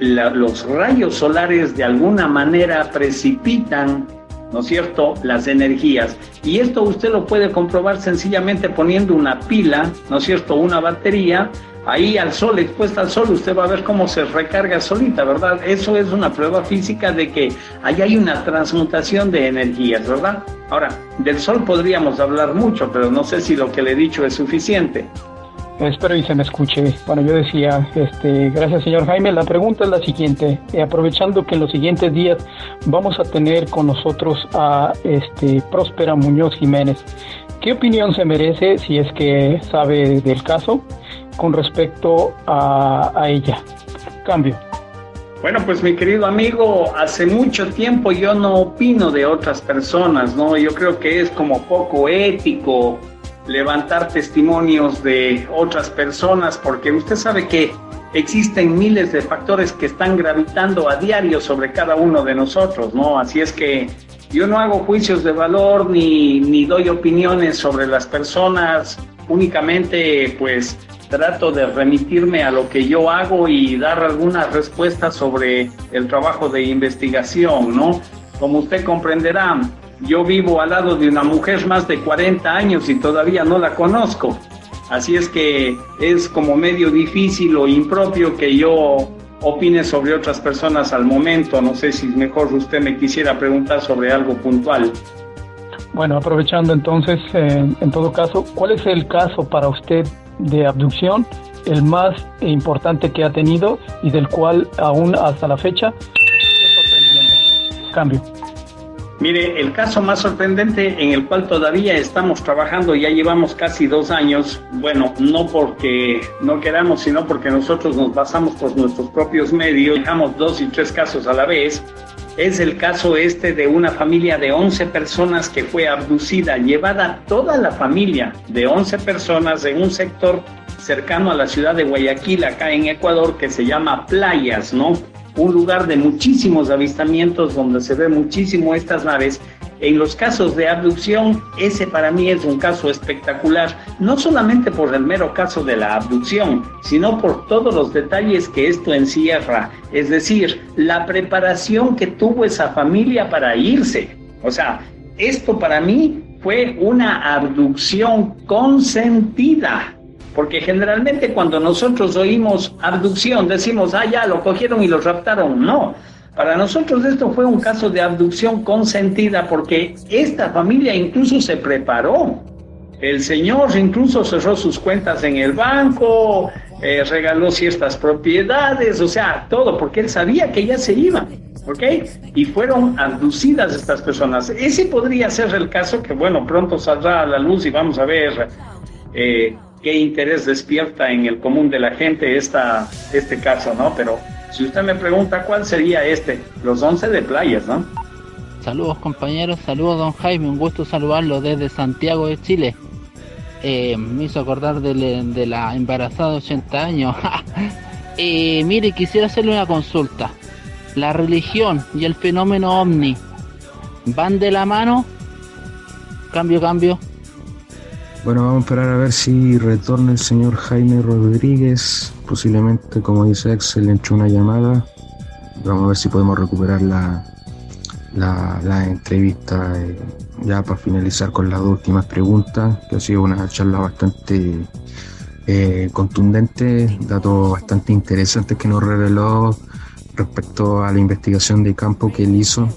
Speaker 3: los rayos solares de alguna manera precipitan, ¿no es cierto?, las energías. Y esto usted lo puede comprobar sencillamente poniendo una pila, ¿no es cierto?, una batería, ahí al Sol, expuesta al Sol, usted va a ver cómo se recarga solita, ¿verdad? Eso es una prueba física de que ahí hay una transmutación de energías, ¿verdad? Ahora, del Sol podríamos hablar mucho, pero no sé si lo que le he dicho es suficiente.
Speaker 7: Espero y se me escuche. Bueno, yo decía, gracias señor Jaime. La pregunta es la siguiente, aprovechando que en los siguientes días vamos a tener con nosotros a Próspera Muñoz Jiménez. ¿Qué opinión se merece, si es que sabe del caso, con respecto a ella? Cambio.
Speaker 3: Bueno, pues mi querido amigo, hace mucho tiempo yo no opino de otras personas, ¿no? Yo creo que es como poco ético levantar testimonios de otras personas, porque usted sabe que existen miles de factores que están gravitando a diario sobre cada uno de nosotros, ¿no? Así es que yo no hago juicios de valor ni doy opiniones sobre las personas, únicamente pues trato de remitirme a lo que yo hago y dar algunas respuestas sobre el trabajo de investigación, ¿no? Como usted comprenderá, yo vivo al lado de una mujer más de 40 años y todavía no la conozco. Así es que es como medio difícil o impropio que yo opine sobre otras personas al momento. No sé si mejor usted me quisiera preguntar sobre algo puntual.
Speaker 7: Bueno, aprovechando entonces, en todo caso, ¿cuál es el caso para usted de abducción, el más importante que ha tenido y del cual aún hasta la fecha sigue sorprendiendo? Cambio.
Speaker 3: Mire, el caso más sorprendente en el cual todavía estamos trabajando, ya llevamos casi 2 años, bueno, no porque no queramos, sino porque nosotros nos basamos por nuestros propios medios, dejamos 2 y 3 casos a la vez, es el caso de una familia de 11 personas que fue abducida, llevada toda la familia de 11 personas en un sector cercano a la ciudad de Guayaquil, acá en Ecuador, que se llama Playas, ¿no? Un lugar de muchísimos avistamientos donde se ve muchísimo estas naves. En los casos de abducción, ese para mí es un caso espectacular, no solamente por el mero caso de la abducción, sino por todos los detalles que esto encierra, es decir, la preparación que tuvo esa familia para irse. O sea, esto para mí fue una abducción consentida. Porque generalmente cuando nosotros oímos abducción decimos, ya lo cogieron y lo raptaron. No, para nosotros esto fue un caso de abducción consentida porque esta familia incluso se preparó. El señor incluso cerró sus cuentas en el banco, regaló ciertas propiedades, o sea, todo, porque él sabía que ya se iban, ¿ok? Y fueron abducidas estas personas. Ese podría ser el caso que, bueno, pronto saldrá a la luz y vamos a ver qué interés despierta en el común de la gente este caso, ¿no? Pero si usted me pregunta cuál sería los 11 de Playas, ¿no?
Speaker 8: Saludos compañeros, saludos don Jaime, un gusto saludarlo desde Santiago de Chile. Me hizo acordar de la embarazada de 80 años. Mire, quisiera hacerle una consulta. ¿La religión y el fenómeno ovni van de la mano? Cambio.
Speaker 2: Bueno, vamos a esperar a ver si retorna el señor Jaime Rodríguez. Posiblemente, como dice Axel, le entró una llamada. Vamos a ver si podemos recuperar la entrevista ya para finalizar con las dos últimas preguntas, que ha sido una charla bastante contundente, datos bastante interesantes que nos reveló respecto a la investigación de campo que él hizo.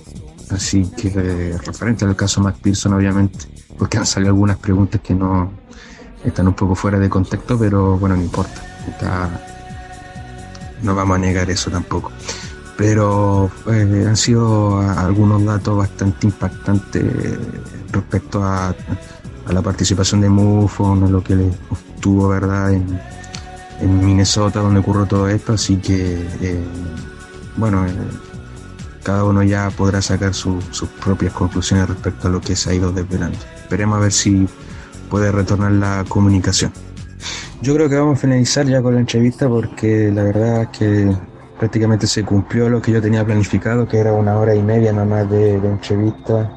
Speaker 2: Así que referente al caso Matt Pearson, obviamente, porque han salido algunas preguntas que no están un poco fuera de contexto, pero bueno, no importa, no vamos a negar eso tampoco. Pero han sido algunos datos bastante impactantes respecto a la participación de MUFON, a lo que estuvo, ¿verdad?, en Minnesota, donde ocurrió todo esto. Así que, cada uno ya podrá sacar sus propias conclusiones respecto a lo que se ha ido desvelando. Esperemos a ver si puede retornar la comunicación. Yo creo que vamos a finalizar ya con la entrevista, porque la verdad es que prácticamente se cumplió lo que yo tenía planificado, que era 1 hora y media nomás de entrevista.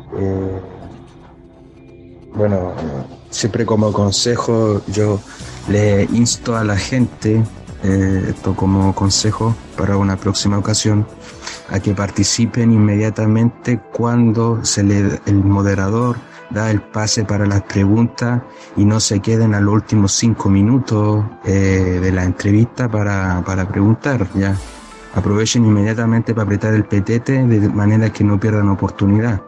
Speaker 2: Siempre como consejo yo le insto a la gente, esto como consejo para una próxima ocasión, a que participen inmediatamente cuando el moderador da el pase para las preguntas, y no se queden a los últimos 5 minutos de la entrevista para preguntar. Ya aprovechen inmediatamente para apretar el petete, de manera que no pierdan oportunidad,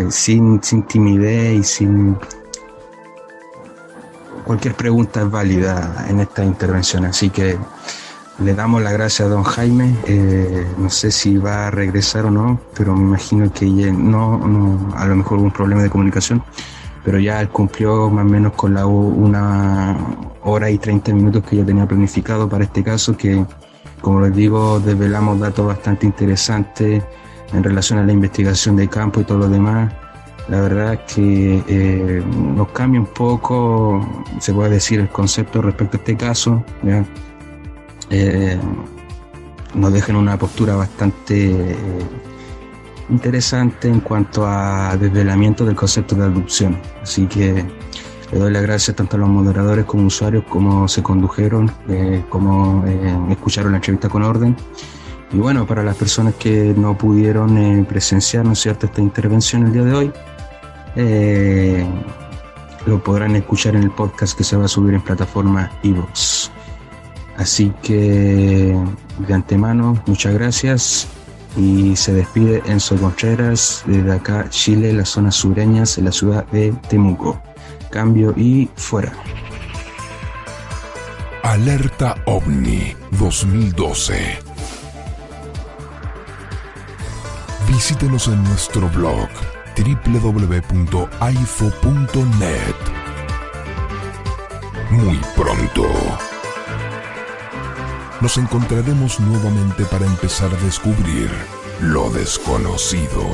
Speaker 2: sin timidez y sin... Cualquier pregunta es válida en esta intervención, así que le damos las gracias a don Jaime. No sé si va a regresar o no, pero me imagino que no, a lo mejor hubo un problema de comunicación, pero ya él cumplió más o menos con la 1 hora y 30 minutos que yo tenía planificado para este caso, que, como les digo, desvelamos datos bastante interesantes en relación a la investigación de campo y todo lo demás. La verdad es que nos cambia un poco, se puede decir, el concepto respecto a este caso, ¿ya? Nos deja en una postura bastante interesante en cuanto a desvelamiento del concepto de abducción. Así que le doy las gracias tanto a los moderadores como usuarios, como se condujeron, como escucharon la entrevista con orden. Y bueno, para las personas que no pudieron presenciar, ¿no es cierto?, esta intervención el día de hoy, lo podrán escuchar en el podcast que se va a subir en plataforma iVoox. Así que de antemano, muchas gracias, y se despide Enzo Contreras desde acá, Chile, las zonas sureñas, en la ciudad de Temuco. Cambio y fuera.
Speaker 1: Alerta OVNI 2012. Visítenos en nuestro blog www.aifo.net. Muy pronto nos encontraremos nuevamente para empezar a descubrir lo desconocido.